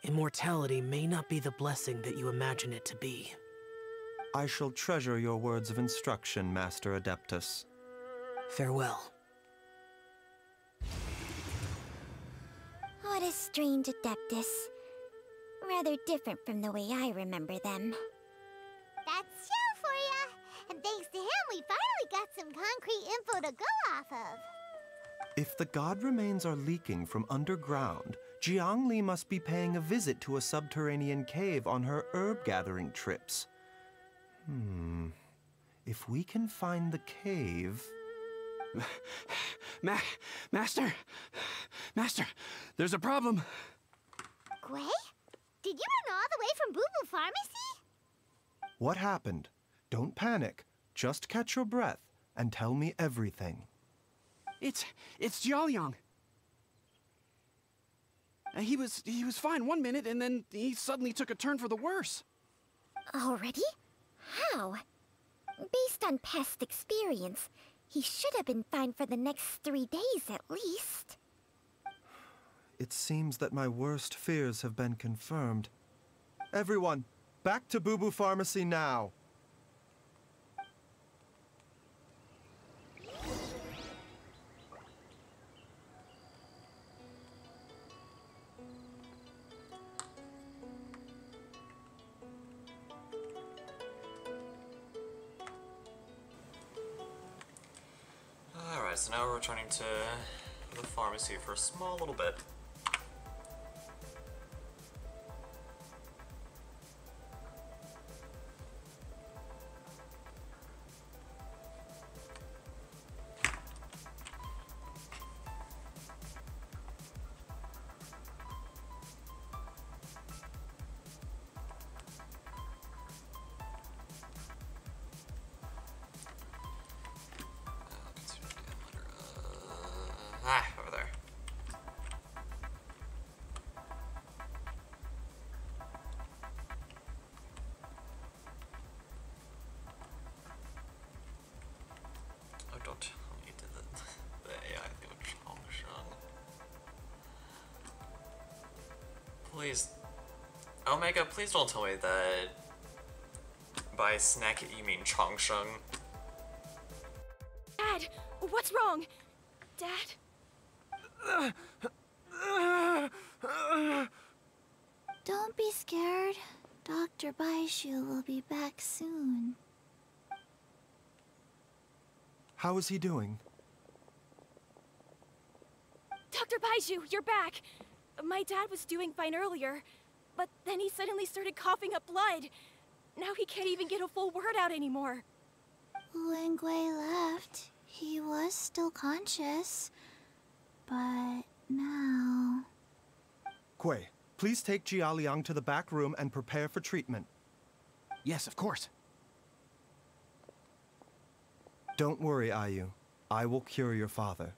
immortality may not be the blessing that you imagine it to be. I shall treasure your words of instruction, Master Adeptus. Farewell. What a strange Adeptus. Rather different from the way I remember them. That's Shell for ya! And thanks to him, we finally got some concrete info to go off of. If the god remains are leaking from underground, Jiangli must be paying a visit to a subterranean cave on her herb-gathering trips. If we can find the cave... Master! Master, there's a problem. Gwei? Did you run all the way from Boo Boo Pharmacy? What happened? Don't panic. Just catch your breath and tell me everything. It's Jiaoliang. He was fine 1 minute, and then he suddenly took a turn for the worse. Already? How? Based on past experience, he should have been fine for the next 3 days at least. It seems that my worst fears have been confirmed. Everyone, back to Boo Boo Pharmacy now! Alright, so now we're returning to the pharmacy for a small little bit. Over there. Oh, don't tell me to the AI thing with Chongsheng. Please. Omega, please don't tell me that by snack it you mean Chongsheng. Dad, what's wrong? Dad? Don't be scared. Dr. Baishu will be back soon. How is he doing? Dr. Baishu, you're back! My dad was doing fine earlier, but then he suddenly started coughing up blood. Now he can't even get a full word out anymore. When Gwei left, he was still conscious. But now... Gwei, please take Jiaoliang to the back room and prepare for treatment. Yes, of course. Don't worry, Ayu. I will cure your father.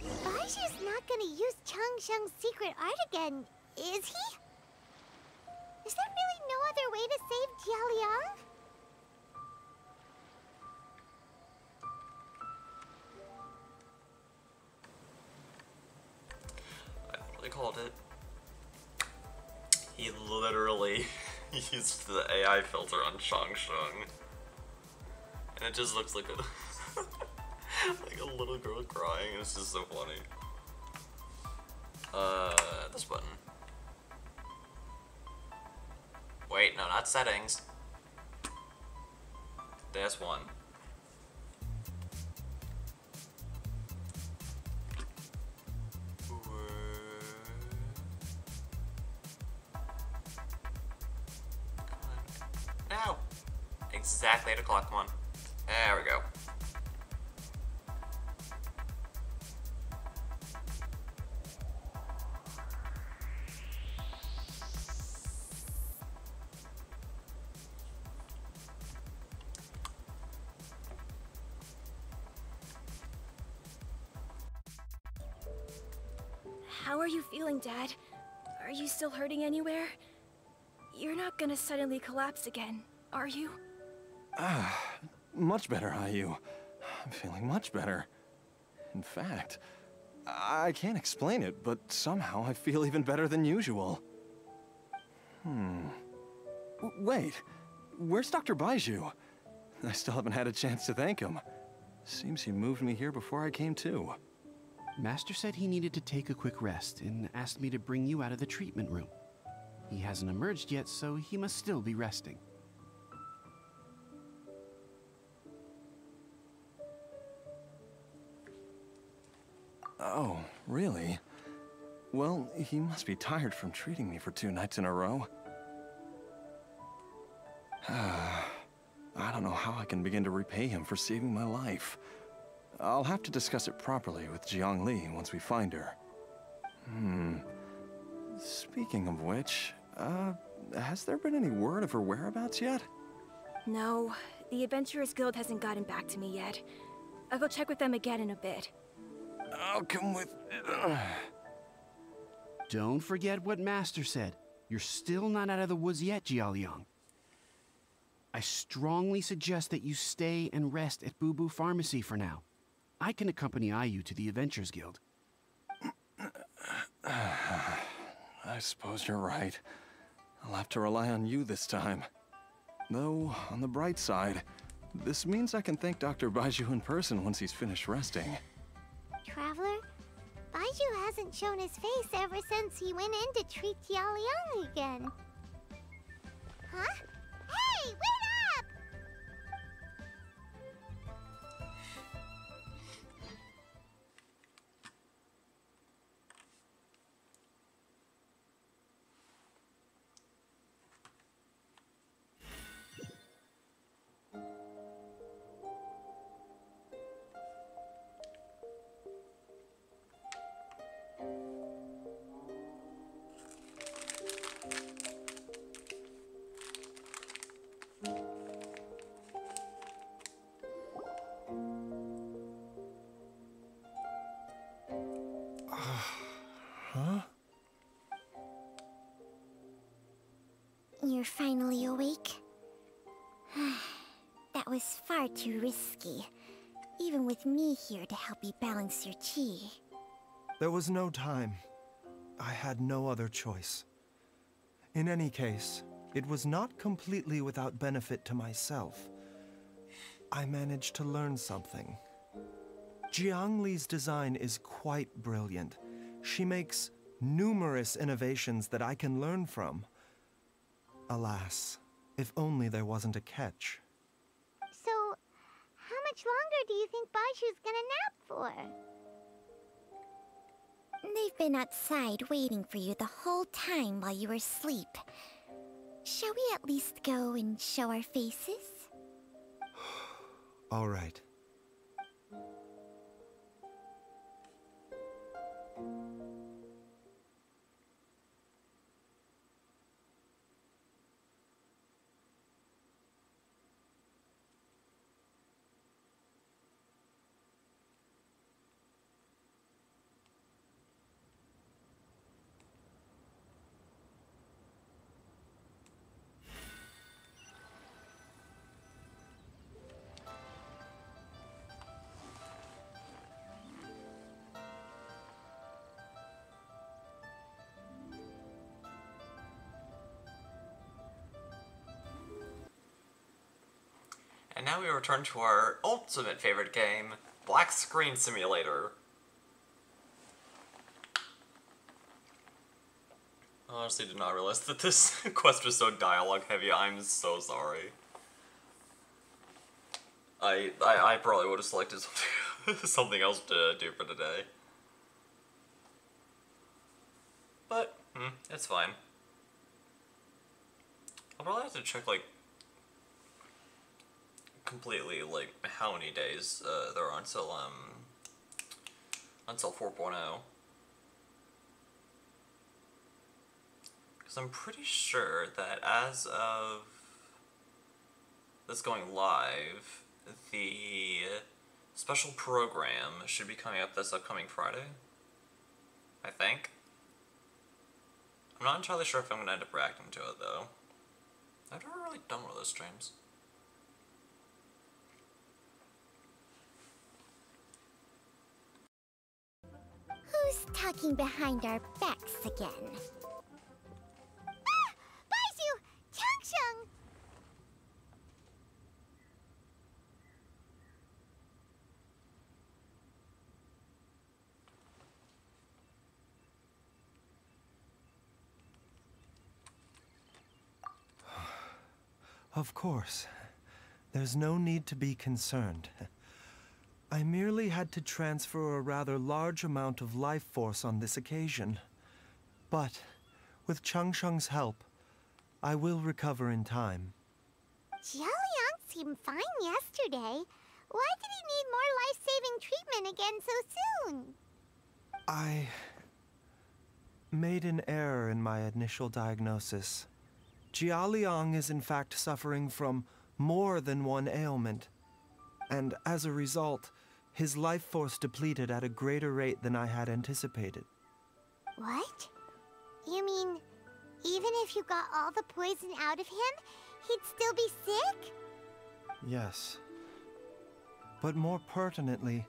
Baishu's not gonna use Changsheng's secret art again, is he? Is there really no other way to save Jiaoliang? I called it. He literally used the AI filter on Chongsheng. And it just looks like a like a little girl crying. It's just so funny. This button. Wait, no, not settings. This one. Now. Exactly 8 o'clock, come on. There we go. How are you feeling, Dad? Are you still hurting anywhere? You're not gonna suddenly collapse again, are you? Much better, Ayu. I'm feeling much better. In fact, I can't explain it, but somehow I feel even better than usual. Wait, where's Dr. Baiju? I still haven't had a chance to thank him. Seems he moved me here before I came to. Master said he needed to take a quick rest and asked me to bring you out of the treatment room. He hasn't emerged yet, so he must still be resting. Oh, really? Well, he must be tired from treating me for 2 nights in a row. I don't know how I can begin to repay him for saving my life. I'll have to discuss it properly with Jiang Li once we find her. Speaking of which, has there been any word of her whereabouts yet? No, the Adventurers Guild hasn't gotten back to me yet. I'll go check with them again in a bit. I'll come with... Don't forget what Master said. You're still not out of the woods yet, Jialiang. I strongly suggest that you stay and rest at Boo Boo Pharmacy for now. I can accompany IU to the Adventurers Guild. I suppose you're right. I'll have to rely on you this time. Though, on the bright side, this means I can thank Dr. Baiju in person once he's finished resting. Traveler, Baiju hasn't shown his face ever since he went in to treat Jialiang again. Huh? Hey, wait up! Huh? You're finally awake? That was far too risky, even with me here to help you balance your chi. There was no time. I had no other choice. In any case, it was not completely without benefit to myself. I managed to learn something. Jiang Li's design is quite brilliant. She makes numerous innovations that I can learn from. Alas, if only there wasn't a catch. So, how much longer do you think Baiju's gonna nap for? They've been outside waiting for you the whole time while you were asleep. Shall we at least go and show our faces? All right. And now we return to our ultimate favorite game, Black Screen Simulator. I honestly did not realize that this quest was so dialogue heavy. I'm so sorry. I probably would have selected something else to do for today. But, it's fine. I'll probably have to check, like, completely, like, how many days there are until 4.0. Because I'm pretty sure that as of this going live, the special program should be coming up this upcoming Friday, I think. I'm not entirely sure if I'm going to end up reacting to it, though. I've never really done one of those streams. Who's talking behind our backs again? Ah! Of course. There's no need to be concerned. I merely had to transfer a rather large amount of life force on this occasion. But, with Changsheng's help, I will recover in time. Jiaoliang seemed fine yesterday. Why did he need more life-saving treatment again so soon? I made an error in my initial diagnosis. Jiaoliang is in fact suffering from more than one ailment, and as a result, his life force depleted at a greater rate than I had anticipated. What? You mean, even if you got all the poison out of him, he'd still be sick? Yes. But more pertinently,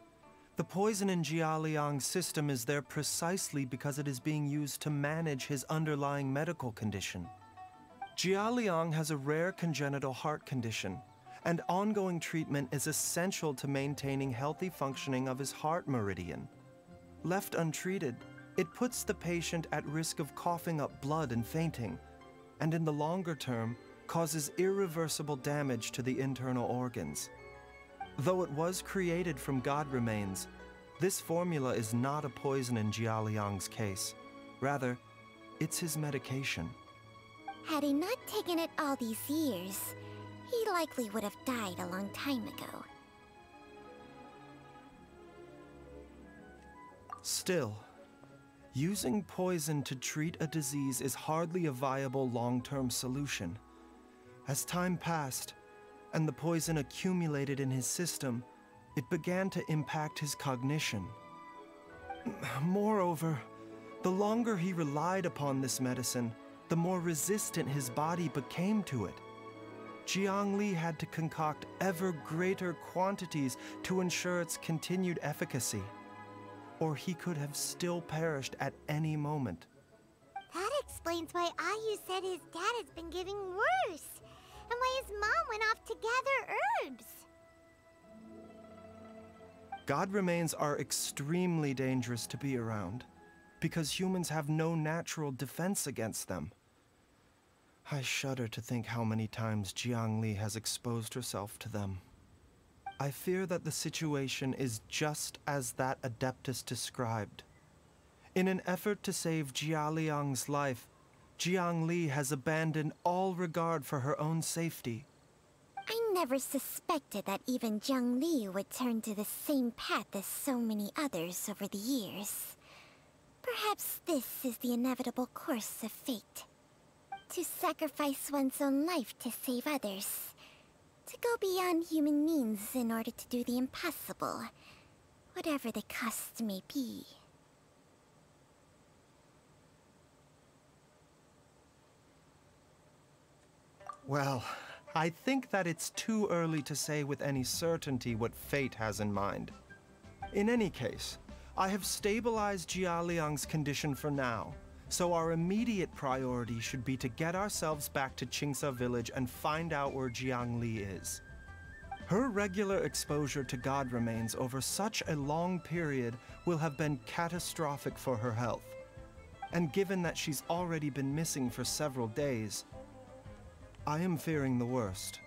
the poison in Jiaoliang's system is there precisely because it is being used to manage his underlying medical condition. Jiaoliang has a rare congenital heart condition, and ongoing treatment is essential to maintaining healthy functioning of his heart meridian. Left untreated, it puts the patient at risk of coughing up blood and fainting, and in the longer term, causes irreversible damage to the internal organs. Though it was created from god remains, this formula is not a poison in Jiaoliang's case. Rather, it's his medication. Had he not taken it all these years, he likely would have died a long time ago. Still, using poison to treat a disease is hardly a viable long-term solution. As time passed, and the poison accumulated in his system, it began to impact his cognition. Moreover, the longer he relied upon this medicine, the more resistant his body became to it. Jiangli had to concoct ever greater quantities to ensure its continued efficacy, or he could have still perished at any moment. That explains why Ayu said his dad has been getting worse, and why his mom went off to gather herbs. God remains are extremely dangerous to be around, because humans have no natural defense against them. I shudder to think how many times Jiangli has exposed herself to them. I fear that the situation is just as that Adeptus described. In an effort to save Jiaoliang's life, Jiangli has abandoned all regard for her own safety. I never suspected that even Jiangli would turn to the same path as so many others over the years. Perhaps this is the inevitable course of fate. To sacrifice one's own life to save others. To go beyond human means in order to do the impossible, whatever the cost may be. Well, I think that it's too early to say with any certainty what fate has in mind. In any case, I have stabilized Jiaoliang's condition for now, so our immediate priority should be to get ourselves back to Qingsa village and find out where Jiangli is. Her regular exposure to god remains over such a long period will have been catastrophic for her health. And given that she's already been missing for several days, I am fearing the worst.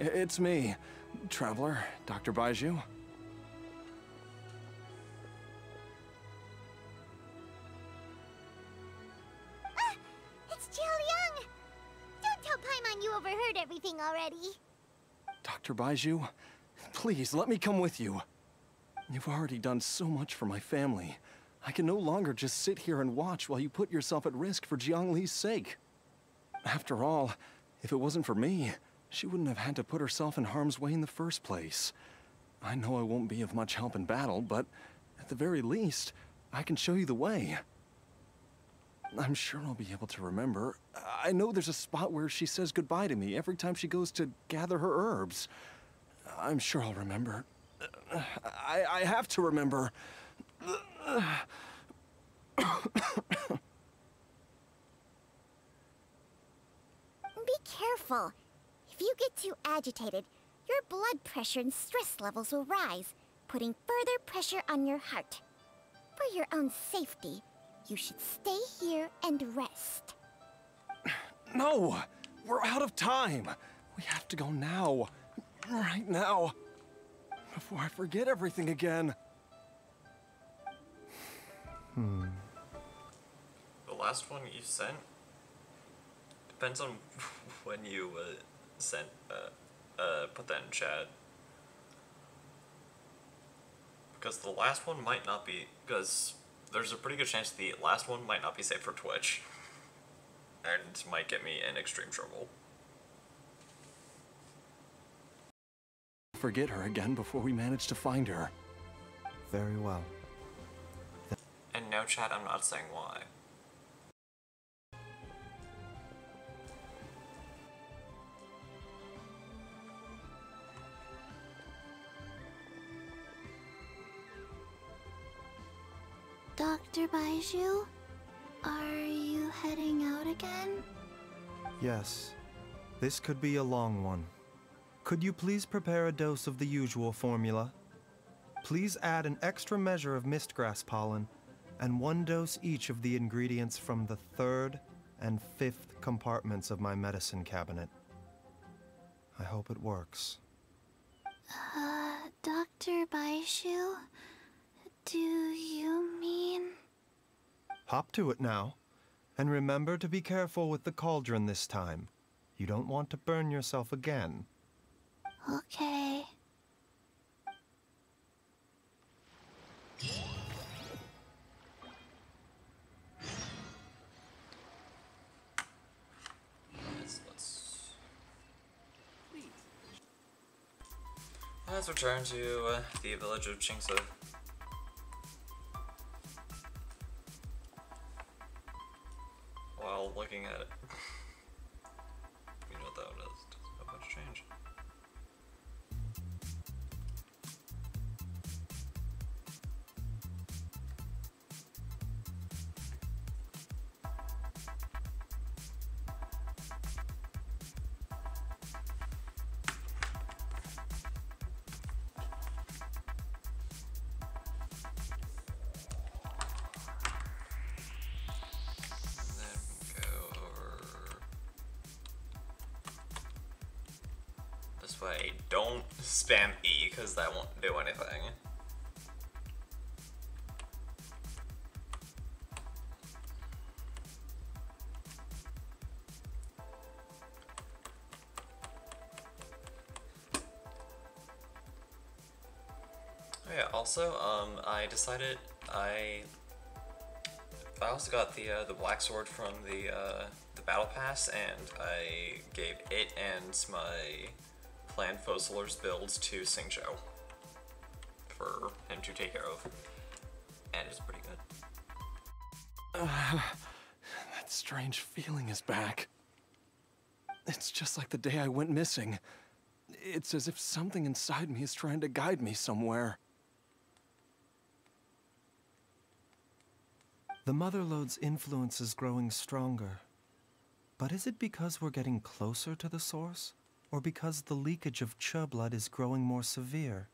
It's me, Traveler, Dr. Baiju. It's Jiaoliang! Don't tell Paimon you overheard everything already. Dr. Baiju, please let me come with you. You've already done so much for my family. I can no longer just sit here and watch while you put yourself at risk for Jiangli's sake. After all, if it wasn't for me, she wouldn't have had to put herself in harm's way in the first place. I know I won't be of much help in battle, but at the very least, I can show you the way. I'm sure I'll be able to remember. I know there's a spot where she says goodbye to me every time she goes to gather her herbs. I'm sure I'll remember. I have to remember. Be careful. If you get too agitated, your blood pressure and stress levels will rise, putting further pressure on your heart. For your own safety, you should stay here and rest. No! We're out of time! We have to go now. Right now. Before I forget everything again. The last one you sent? Depends on when you put that in chat. Because the last one might not be, because there's a pretty good chance the last one might not be safe for Twitch. And might get me in extreme trouble. Forget her again before we manage to find her. Very well. And no, chat, I'm not saying why. Dr. Baiju, are you heading out again? Yes. This could be a long one. Could you please prepare a dose of the usual formula? Please add an extra measure of mistgrass pollen, and 1 dose each of the ingredients from the 3rd and 5th compartments of my medicine cabinet. I hope it works. Dr. Baiju, do you mean... Hop to it now. And remember to be careful with the cauldron this time. You don't want to burn yourself again. Okay. Let's return to the village of Chingsa. While looking at it. You know what that is. Doesn't have much change. Way. Don't spam E, because that won't do anything. Oh yeah, also, I decided I also got the black sword from the battle pass, and I gave it and my planned Fossilers builds to Singzhou for him to take care of, and it's pretty good. That strange feeling is back. It's just like the day I went missing. It's as if something inside me is trying to guide me somewhere. The Motherlode's influence is growing stronger. But is it because we're getting closer to the source? Or because the leakage of Che blood is growing more severe?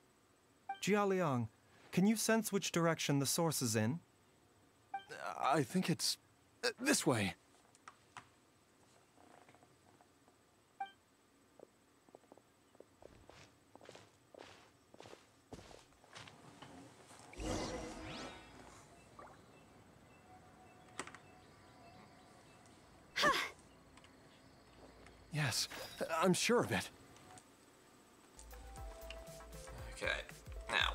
Jialiang, can you sense which direction the source is in? I think it's this way. Yes, I'm sure of it. Okay, now,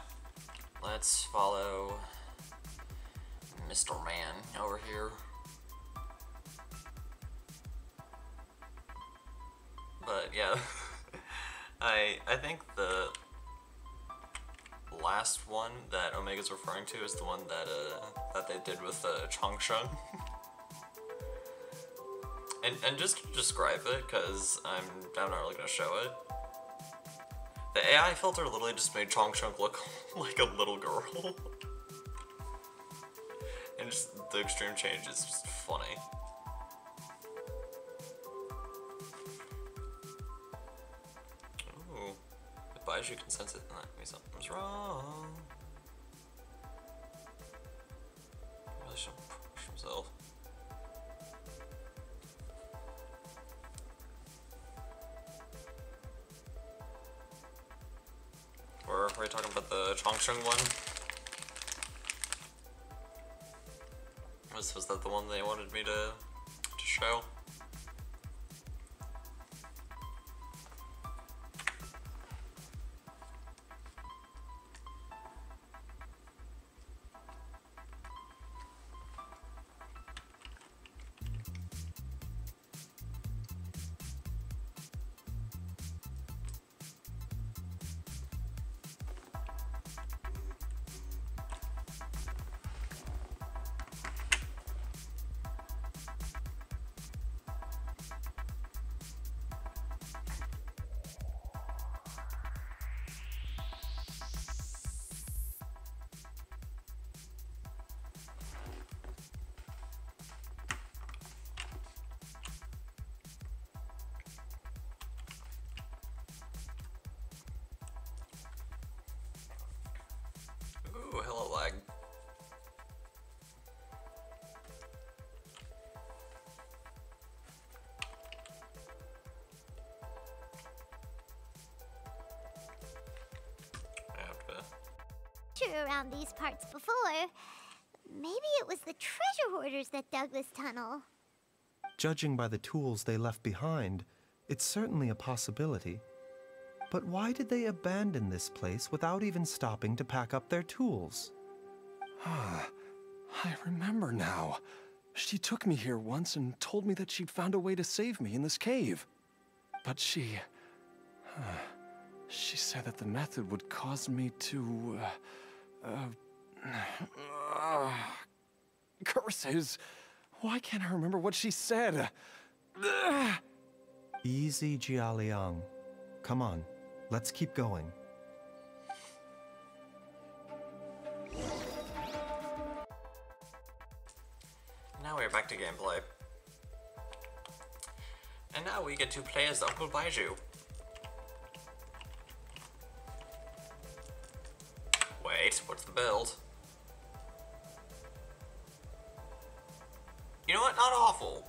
let's follow Mr. Man over here. But yeah, I think the last one that Omega's referring to is the one that they did with Changsheng. And just to describe it, because I'm not really going to show it, the AI filter literally just made Changsheng look like a little girl. And just, the extreme change is just funny. Ooh, the Baiju consensus. Maybe something's wrong. He really should push himself. Or are we talking about the Chongsheng one? Was that the one they wanted me to show? Ooh, hello lag. Around these parts before. Maybe it was the treasure hoarders that dug this tunnel. Judging by the tools they left behind, it's certainly a possibility. But why did they abandon this place without even stopping to pack up their tools? I remember now. She took me here once and told me that she'd found a way to save me in this cave. But she said that the method would cause me to, curses. Why can't I remember what she said? Easy, Jialiang. Come on, let's keep going. Now we're back to gameplay. And now we get to play as Uncle Baiju. Wait, what's the build? You know what? Not awful.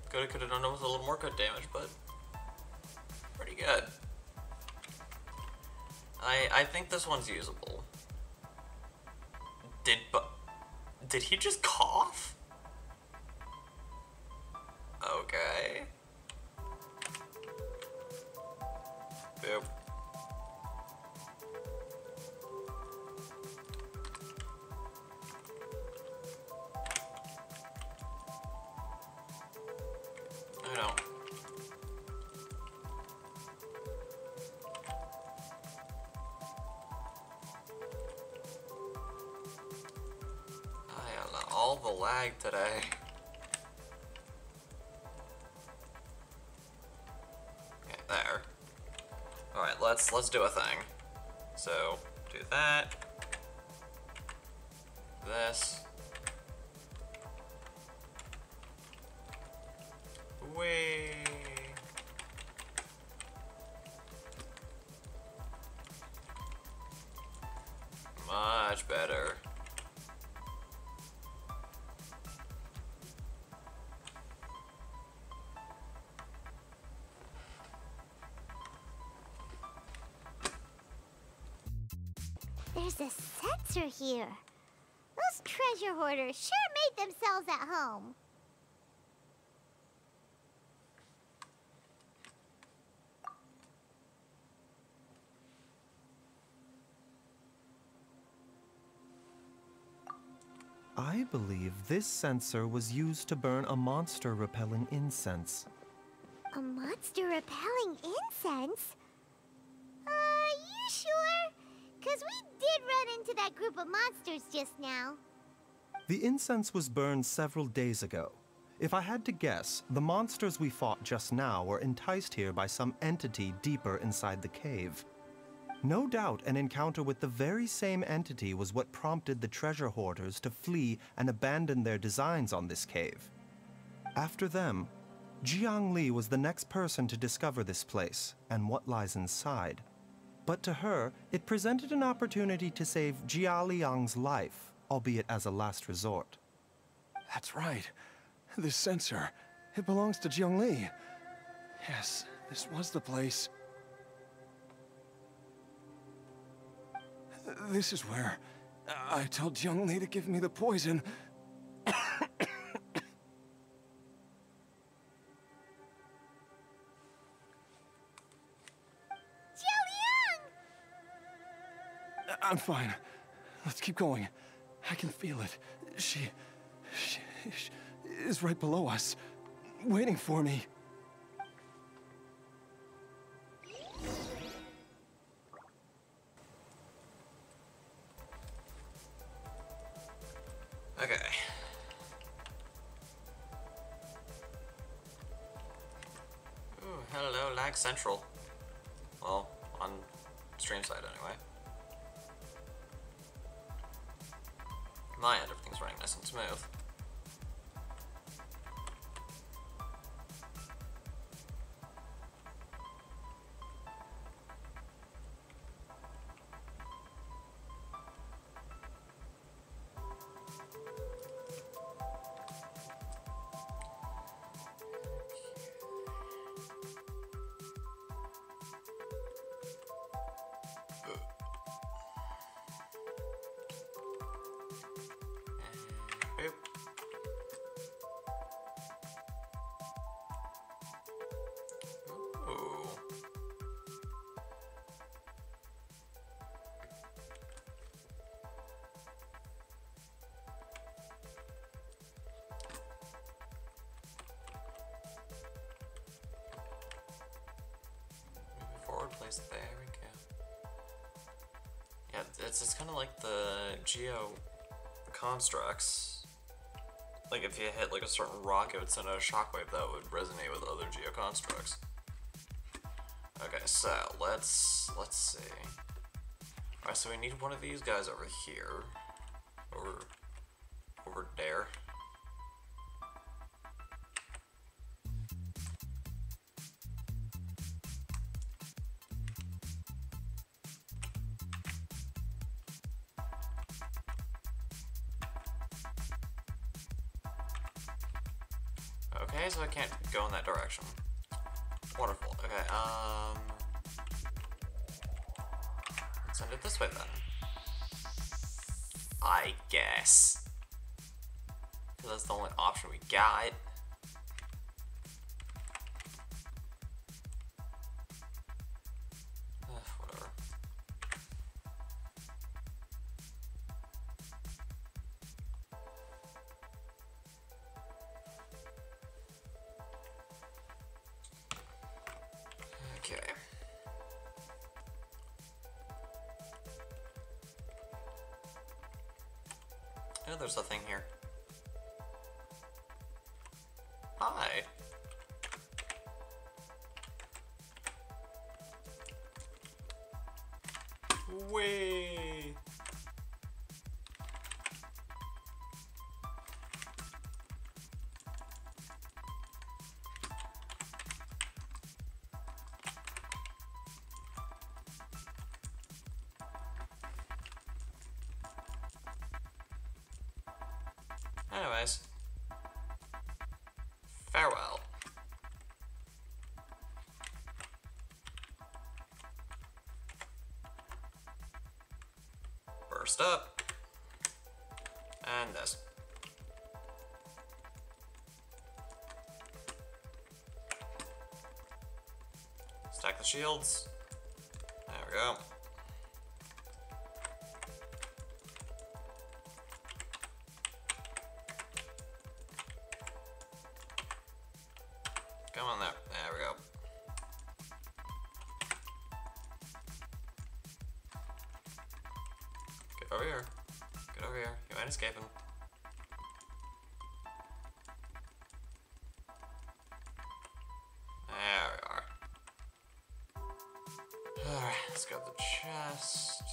Could have done it with a little more crit damage, but pretty good. I think this one's usable. Did he just cough? Okay. Boop. I don't. All the lag today. Okay, there. Alright, let's do a thing. So, do that. This. Whee! Much better. There's a sensor here. Those treasure hoarders sure made themselves at home. I believe this sensor was used to burn a monster-repelling incense. A monster-repelling incense? You sure? 'Cause we did run into that group of monsters just now. The incense was burned several days ago. If I had to guess, the monsters we fought just now were enticed here by some entity deeper inside the cave. No doubt an encounter with the very same entity was what prompted the treasure hoarders to flee and abandon their designs on this cave. After them, Jiang Li was the next person to discover this place and what lies inside. But to her, it presented an opportunity to save Jia Liang's life, albeit as a last resort. That's right. This sensor, it belongs to Jiang Li. Yes, this was the place. This is where I told Jiang Li to give me the poison. I'm fine. Let's keep going. I can feel it. She is right below us, waiting for me. Okay. Ooh, hello, lag central. Well, on stream side anyway. My end, everything's running nice and smooth. Forward place, there we go. Yeah, it's kind of like the geo constructs. Like if you hit like a certain rock, it would send out a shockwave that would resonate with other geo constructs. Okay, so let's see. Alright, so we need one of these guys over here. Over there. Okay, so I can't go in that direction. Wonderful. Okay, let's send it this way then. I guess. Because that's the only option we got. Whatever. Okay. Oh, there's a thing here. Hi. Way. Anyways, farewell. Burst up. And this. Stack the shields. There we go. Come on there. There we go. Get over here. Get over here. You ain't escaping. There we are. Alright, let's go to the chest.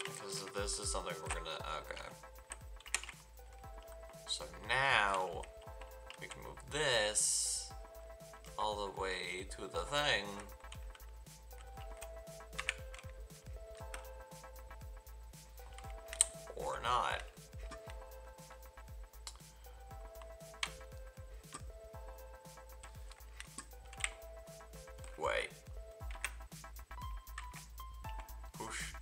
Because this is something we're gonna... Okay. So now, we can move this all the way to the thing. Or not. Wait. Whoosh.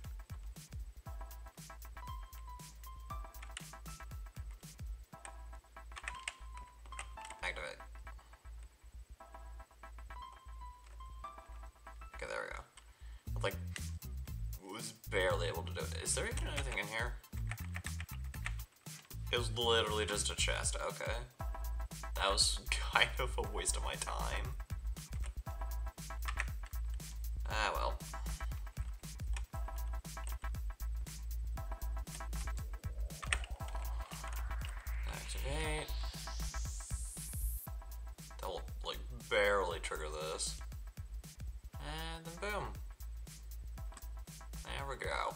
Activate. Okay, there we go. Like, was barely able to do it. Is there even anything in here? It was literally just a chest. Okay. That was kind of a waste of my time. Ah, well. Activate. That will, like, barely trigger this. And then boom. There we go.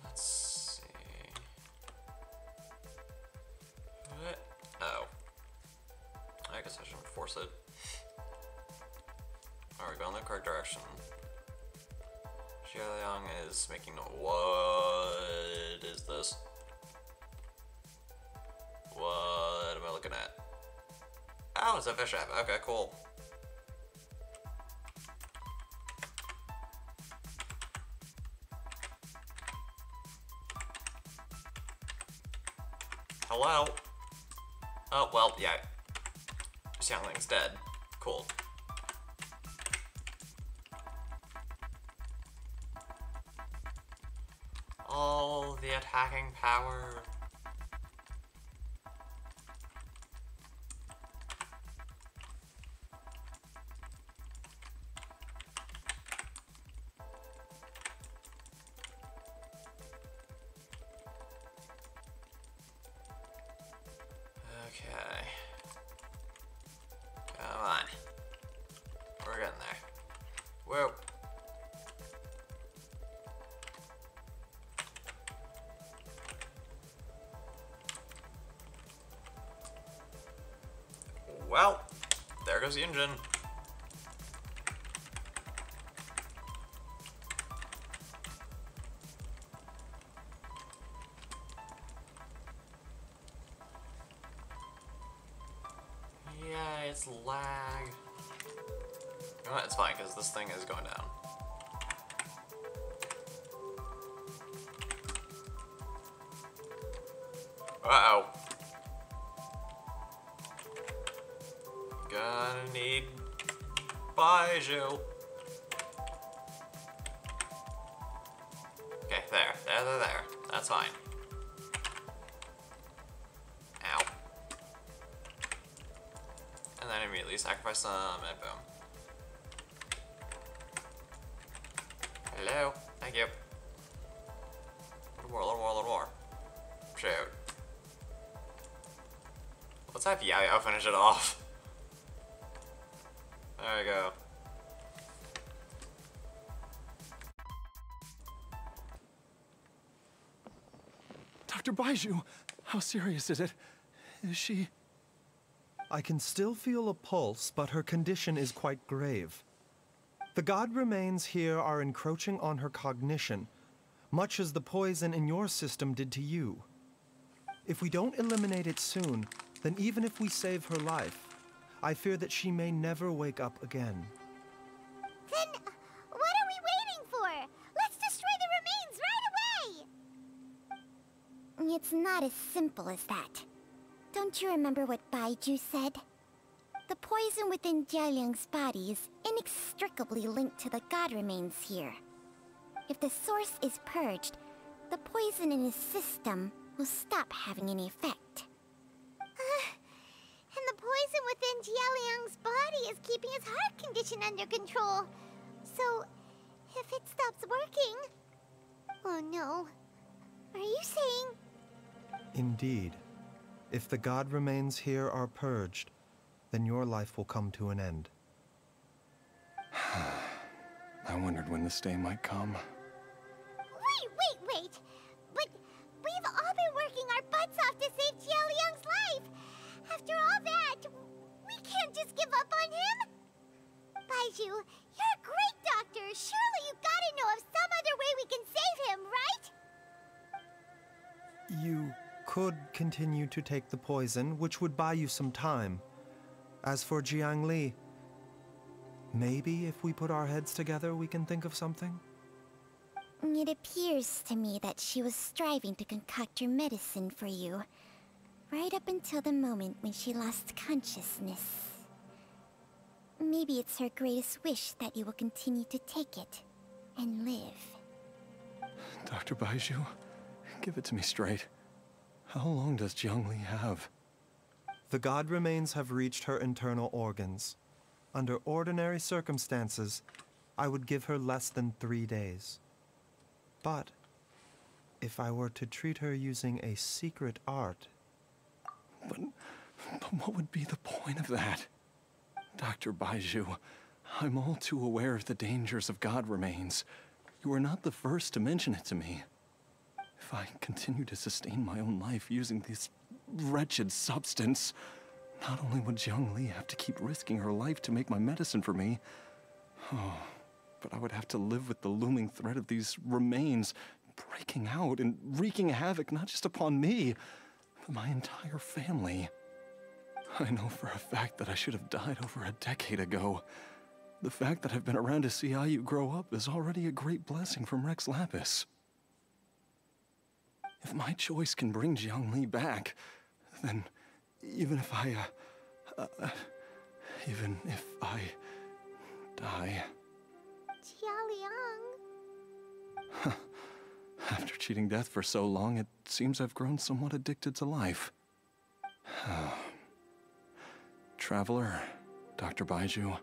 Let's see. Oh. I guess I shouldn't force it. Alright, going in the correct direction. Xiaoliang is making what is this? What am I looking at? Oh, it's a fish app. Okay, cool. Hello? Oh, well, yeah. Xiaoling's dead. Cool. All the attacking power. Okay. Come on. We're getting there. Whoa. Well, there goes the engine. Yeah, it's lag. You know what? It's fine, because this thing is going down. Uh-oh. Gonna need Baiju. Okay, there. That's fine. Ow. And then immediately sacrifice some, and boom. Hello? Thank you. A little more. Shoot. Let's have Yao finish it off. There we go. Dr. Baiju, how serious is it? Is she... I can still feel a pulse, but her condition is quite grave. The god remains here are encroaching on her cognition, much as the poison in your system did to you. If we don't eliminate it soon, then even if we save her life, I fear that she may never wake up again. Then, what are we waiting for? Let's destroy the remains right away! It's not as simple as that. Don't you remember what Baiju said? The poison within Jialiang's body is inextricably linked to the god remains here. If the source is purged, the poison in his system will stop having any effect. And the poison within Jialiang's body is keeping his heart condition under control. So, if it stops working... Oh no. Are you saying... Indeed. If the god remains here are purged, then your life will come to an end. I wondered when this day might come. Wait! But we've all been working our butts off to save Jialiang's life! After all that, we can't just give up on him! Baizhu, you're a great doctor! Surely you gotta know of some other way we can save him, right? You could continue to take the poison, which would buy you some time. As for Jiangli, maybe if we put our heads together, we can think of something? It appears to me that she was striving to concoct your medicine for you, right up until the moment when she lost consciousness. Maybe it's her greatest wish that you will continue to take it and live. Dr. Baizhu, give it to me straight. How long does Jiangli have? The god remains have reached her internal organs. Under ordinary circumstances, I would give her less than 3 days. But if I were to treat her using a secret art... But what would be the point of that? Dr. Baizhu, I'm all too aware of the dangers of god remains. You are not the first to mention it to me. If I continue to sustain my own life using this wretched substance, not only would Jiangli have to keep risking her life to make my medicine for me, but I would have to live with the looming threat of these remains breaking out and wreaking havoc not just upon me, but my entire family. I know for a fact that I should have died over a decade ago. The fact that I've been around to see Ayu grow up is already a great blessing from Rex Lapis. If my choice can bring Jiangli back, then even if I die... Jialiang... After cheating death for so long, it seems I've grown somewhat addicted to life. Traveler, Dr. Baizhu,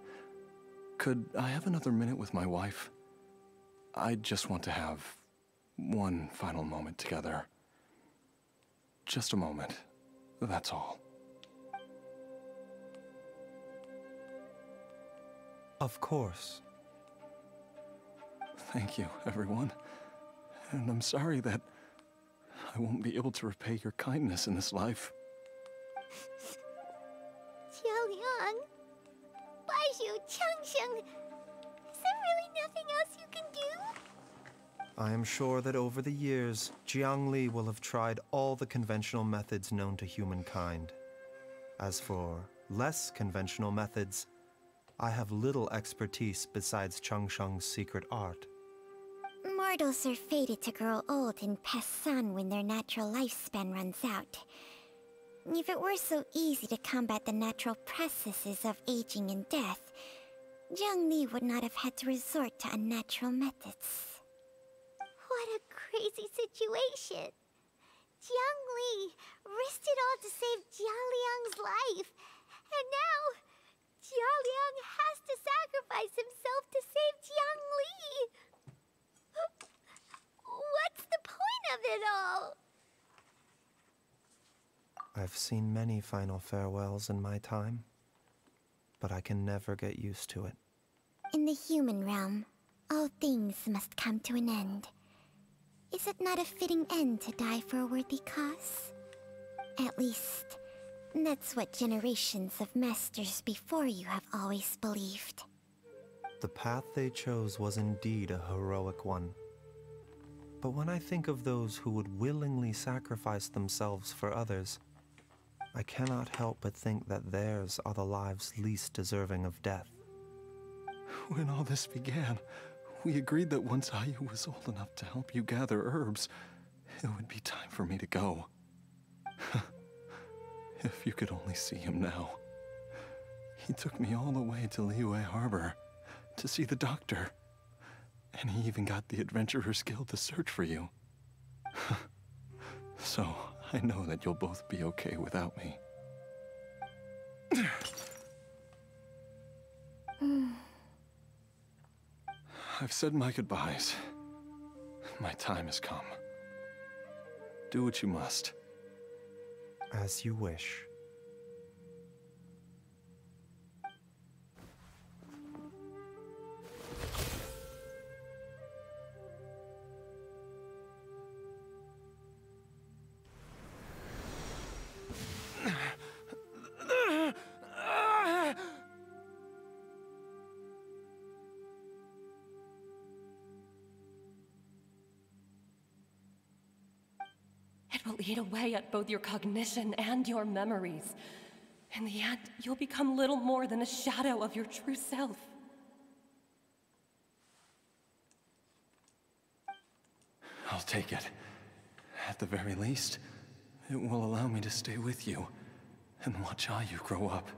could I have another minute with my wife? I just want to have one final moment together. Just a moment, that's all. Of course. Thank you, everyone. And I'm sorry that I won't be able to repay your kindness in this life. Jialiang... Baizhu, Changsheng... Is there really nothing else you can do? I am sure that over the years, Jiangli will have tried all the conventional methods known to humankind. As for less conventional methods, I have little expertise besides Changsheng's secret art. Mortals are fated to grow old and pass on when their natural lifespan runs out. If it were so easy to combat the natural processes of aging and death, Jiangli would not have had to resort to unnatural methods. What a crazy situation! Jiangli risked it all to save Jialiang's life, and now Jialiang has to sacrifice himself to save Jiangli! What's the point of it all? I've seen many final farewells in my time, but I can never get used to it. In the human realm, all things must come to an end. Is it not a fitting end to die for a worthy cause? At least, that's what generations of masters before you have always believed. The path they chose was indeed a heroic one. But when I think of those who would willingly sacrifice themselves for others, I cannot help but think that theirs are the lives least deserving of death. When all this began, we agreed that once Ayu was old enough to help you gather herbs, it would be time for me to go. If you could only see him now. He took me all the way to Liyue Harbor to see the doctor. And he even got the Adventurers Guild to search for you. So I know that you'll both be okay without me. I've said my goodbyes. My time has come. Do what you must. As you wish. It will eat away at both your cognition and your memories. In the end, you'll become little more than a shadow of your true self. I'll take it. At the very least, it will allow me to stay with you and watch how you grow up.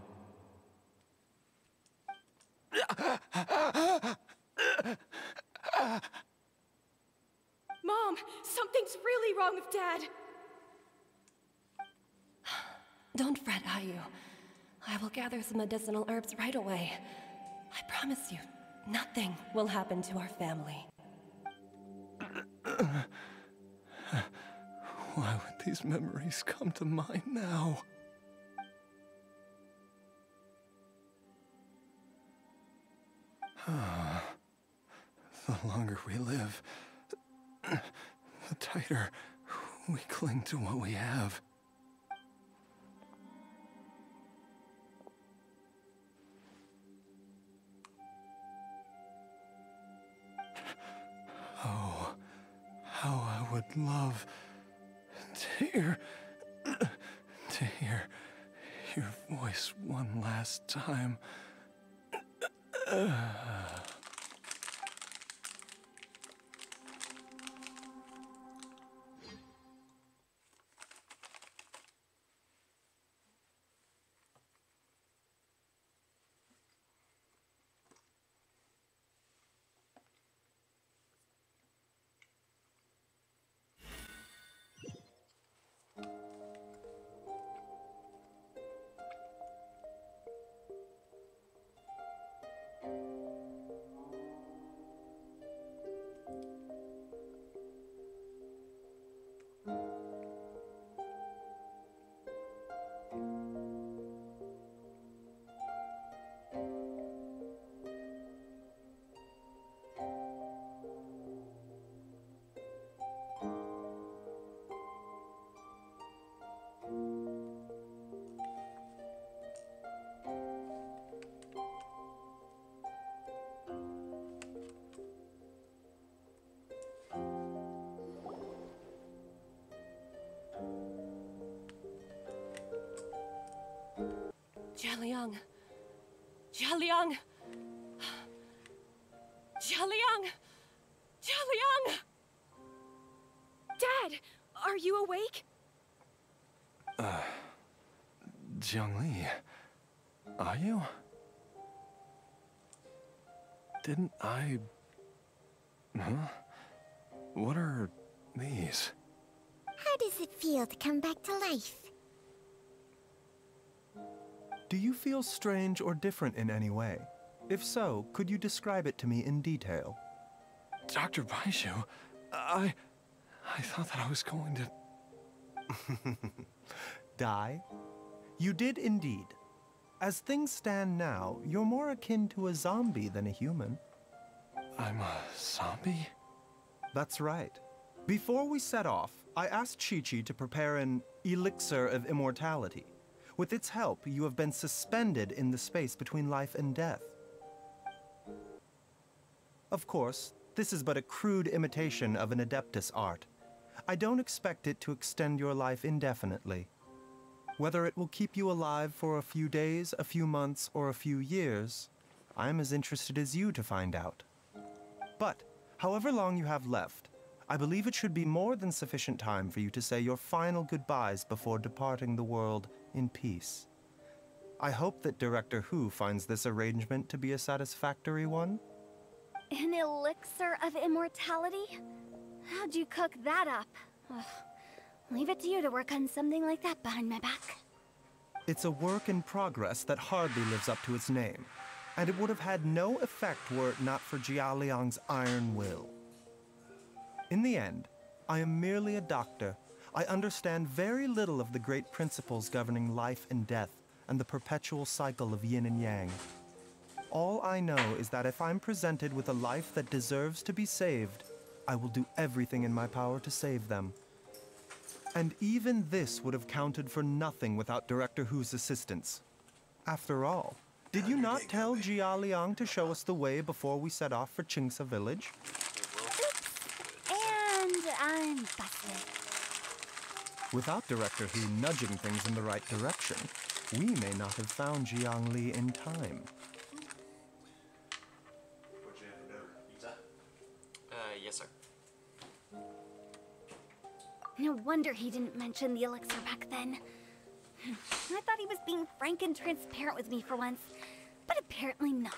Mom, something's really wrong with Dad. Don't fret, Ayu. I will gather some medicinal herbs right away. I promise you, nothing will happen to our family. Why would these memories come to mind now? The longer we live, the tighter we cling to what we have. Oh, how I would love to hear your voice one last time. Jialiang! Jialiang! Jialiang! Jialiang! Dad, are you awake? Jiangli, are you? Didn't I... Huh? What are these? How does it feel to come back to life? Do you feel strange or different in any way? If so, could you describe it to me in detail? Dr. Baishu, I thought that I was going to... Die? You did indeed. As things stand now, you're more akin to a zombie than a human. I'm a zombie? That's right. Before we set off, I asked Chi-Chi to prepare an elixir of immortality. With its help, you have been suspended in the space between life and death. Of course, this is but a crude imitation of an Adeptus art. I don't expect it to extend your life indefinitely. Whether it will keep you alive for a few days, a few months, or a few years, I'm as interested as you to find out. But, however long you have left, I believe it should be more than sufficient time for you to say your final goodbyes before departing the world in peace. I hope that Director Hu finds this arrangement to be a satisfactory one. An elixir of immortality? How'd you cook that up? Ugh. Leave it to you to work on something like that behind my back. It's a work in progress that hardly lives up to its name, and it would have had no effect were it not for Jia Liang's iron will. In the end, I am merely a doctor. I understand very little of the great principles governing life and death and the perpetual cycle of yin and yang. All I know is that if I'm presented with a life that deserves to be saved, I will do everything in my power to save them. And even this would have counted for nothing without Director Hu's assistance. After all, did you not tell Jia Liang to show us the way before we set off for Qingsa village? And I'm busted. Without Director Hu nudging things in the right direction, we may not have found Jiangli in time. Yes, sir. No wonder he didn't mention the elixir back then. I thought he was being frank and transparent with me for once, but apparently not.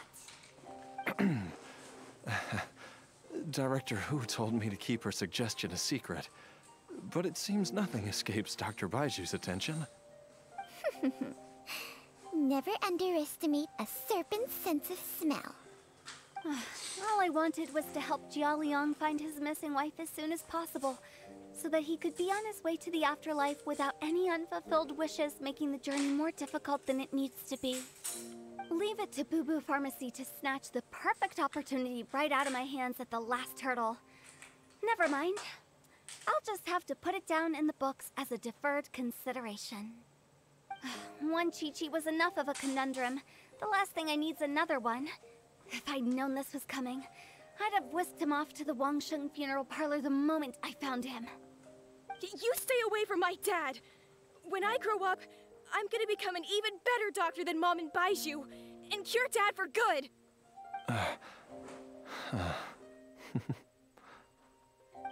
Director Hu told me to keep her suggestion a secret, but it seems nothing escapes Dr. Baiju's attention. Never underestimate a serpent's sense of smell. All I wanted was to help Jia Liang find his missing wife as soon as possible, so that he could be on his way to the afterlife without any unfulfilled wishes making the journey more difficult than it needs to be. Leave it to Boo Boo Pharmacy to snatch the perfect opportunity right out of my hands at the last hurdle. Never mind. I'll just have to put it down in the books as a deferred consideration. One Chi-Chi was enough of a conundrum. The last thing I need's another one. If I'd known this was coming, I'd have whisked him off to the Wangsheng funeral parlor the moment I found him. You stay away from my dad! When I grow up, I'm gonna become an even better doctor than Mom and Baizhu, and cure Dad for good!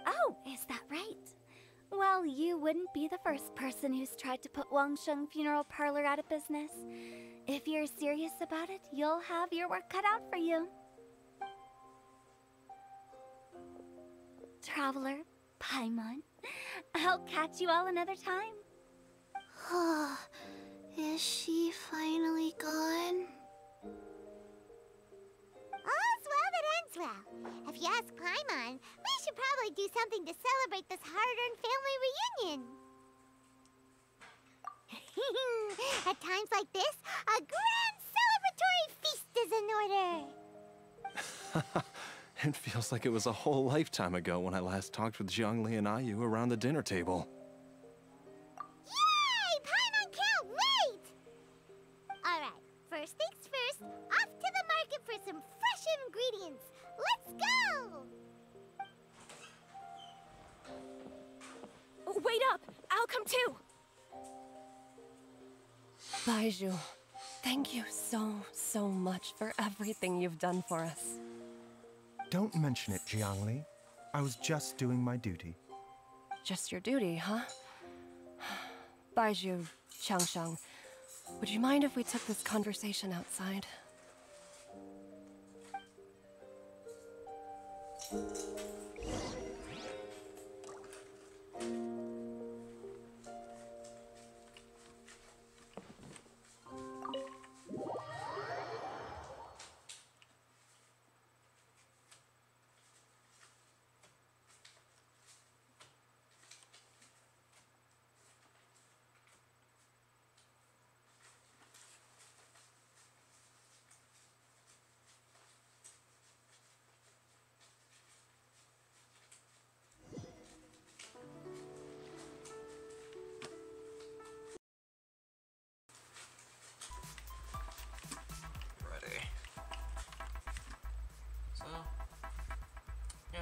Oh, is that right? Well, you wouldn't be the first person who's tried to put Wangsheng funeral parlor out of business. If you're serious about it, you'll have your work cut out for you. Traveler, Paimon, I'll catch you all another time. Is she finally gone? All's well that ends well. If you ask Paimon, we should probably do something to celebrate this hard-earned family reunion. At times like this, a grand celebratory feast is in order. It feels like it was a whole lifetime ago when I last talked with Zhongli and Ayu around the dinner table. Yay! Paimon can't wait! Alright, first things first, off to the market for some fresh ingredients. Let's go! Wait up! I'll come too! Baizhu, thank you so much for everything you've done for us. Don't mention it, Jiangli. I was just doing my duty. Just your duty, huh? Baizhu, Changshang, would you mind if we took this conversation outside?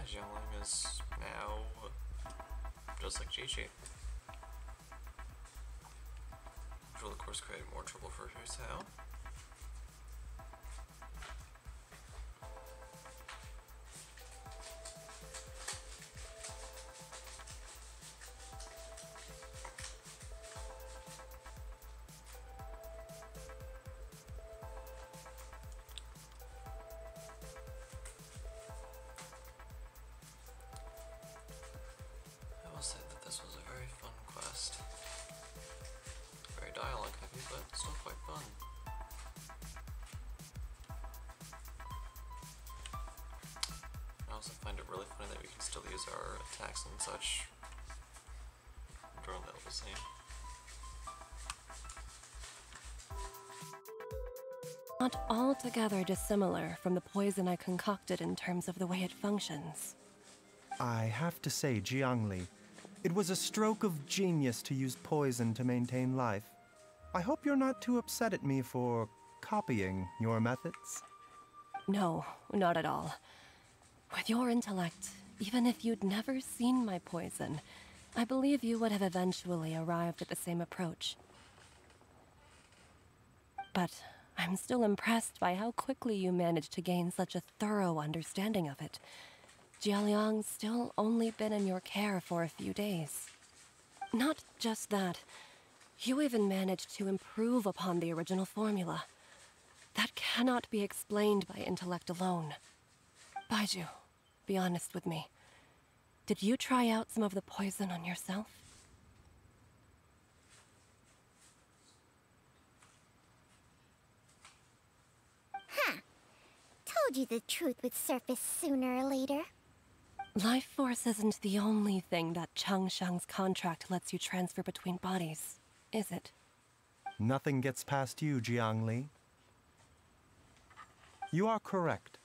Xiangling is now just like Chi-Chi. Which will of course create more trouble for Hu Tao. I will say that this was a very fun find it really funny that we can still use our attacks and such during the level scene. Not altogether dissimilar from the poison I concocted in terms of the way it functions. I have to say, Jiangli, it was a stroke of genius to use poison to maintain life. I hope you're not too upset at me for copying your methods. No, not at all. With your intellect, even if you'd never seen my poison, I believe you would have eventually arrived at the same approach. But I'm still impressed by how quickly you managed to gain such a thorough understanding of it. Jialiang's still only been in your care for a few days. Not just that, you even managed to improve upon the original formula. That cannot be explained by intellect alone. Baizhu, be honest with me. Did you try out some of the poison on yourself? Huh. Told you the truth would surface sooner or later. Life force isn't the only thing that Changsheng's contract lets you transfer between bodies, is it? Nothing gets past you, Jiangli. You are correct.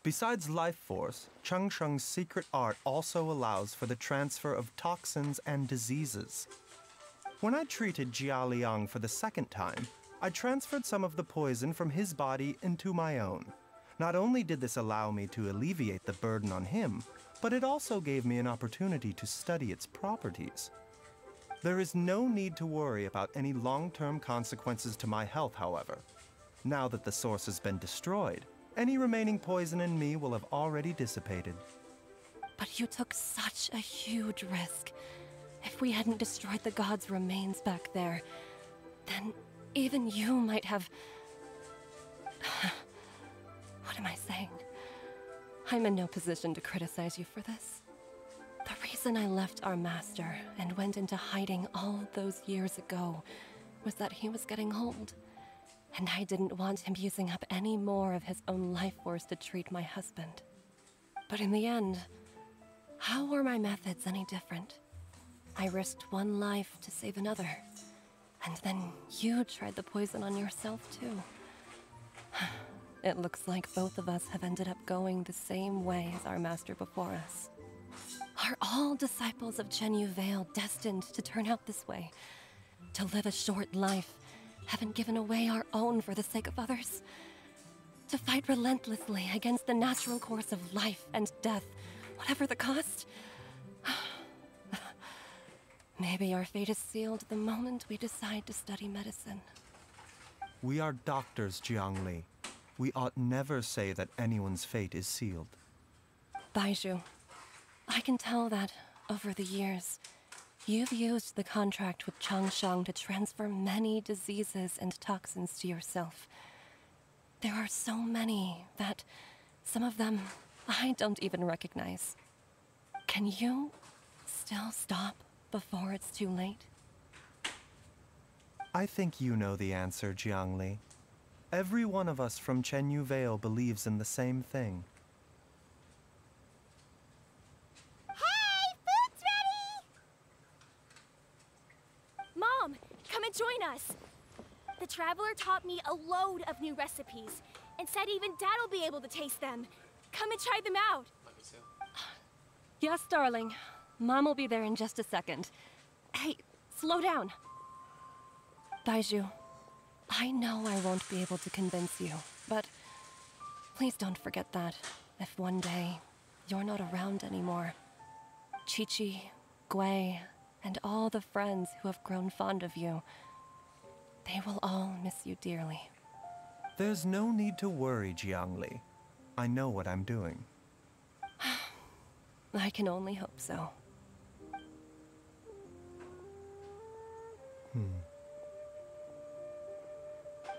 Besides life force, Changsheng's secret art also allows for the transfer of toxins and diseases. When I treated Jia Liang for the second time, I transferred some of the poison from his body into my own. Not only did this allow me to alleviate the burden on him, but it also gave me an opportunity to study its properties. There is no need to worry about any long-term consequences to my health, however. Now that the source has been destroyed, any remaining poison in me will have already dissipated. But you took such a huge risk. If we hadn't destroyed the god's remains back there, then even you might have... What am I saying? I'm in no position to criticize you for this. The reason I left our master and went into hiding all those years ago was that he was getting old. And I didn't want him using up any more of his own life force to treat my husband. But in the end, how were my methods any different? I risked one life to save another. And then you tried the poison on yourself too. It looks like both of us have ended up going the same way as our master before us. Are all disciples of Chenyu Vale destined to turn out this way? To live a short life, having given away our own for the sake of others? To fight relentlessly against the natural course of life and death, whatever the cost? Maybe our fate is sealed the moment we decide to study medicine. We are doctors, Jiangli. We ought never say that anyone's fate is sealed. Baizhu, I can tell that, over the years, you've used the contract with Changsheng to transfer many diseases and toxins to yourself. There are so many that some of them I don't even recognize. Can you still stop before it's too late? I think you know the answer, Jiangli. Every one of us from Chenyu Vale believes in the same thing. Hey, food's ready! Mom, come and join us. The Traveler taught me a load of new recipes and said even Dad'll be able to taste them. Come and try them out. Yes, darling. Mom will be there in just a second. Hey, slow down. Baizhu, I know I won't be able to convince you, but please don't forget that if one day you're not around anymore, Qiqi, Gui, and all the friends who have grown fond of you, they will all miss you dearly. There's no need to worry, Jiangli. I know what I'm doing. I can only hope so.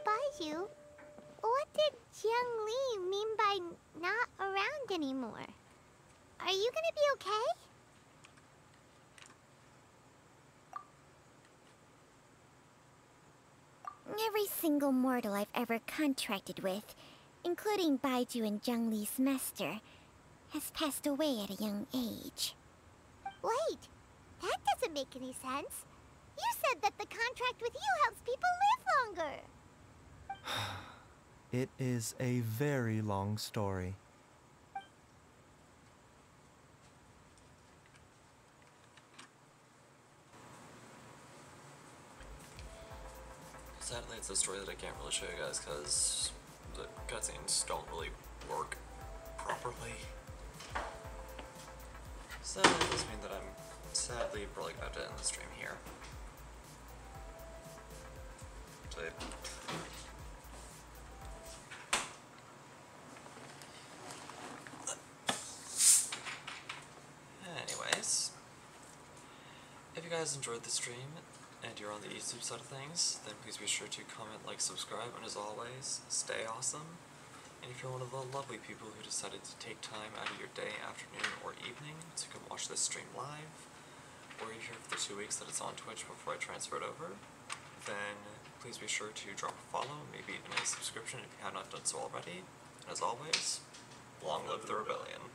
Baizhu, what did Jiangli mean by not around anymore? Are you gonna be okay? Every single mortal I've ever contracted with, including Baizhu and Zhongli's master, has passed away at a young age. Wait, that doesn't make any sense. You said that the contract with you helps people live longer. It is a very long story. Sadly, it's a story that I can't really show you guys because the cutscenes don't really work properly. So that does mean that I'm sadly probably about to end the stream here. So, anyways, if you guys enjoyed the stream and you're on the YouTube side of things, then please be sure to comment, like, subscribe, and as always, stay awesome. And if you're one of the lovely people who decided to take time out of your day, afternoon, or evening to come watch this stream live, or you're here for the 2 weeks that it's on Twitch before I transfer it over, then please be sure to drop a follow, maybe even a subscription if you have not done so already. And as always, long live the rebellion.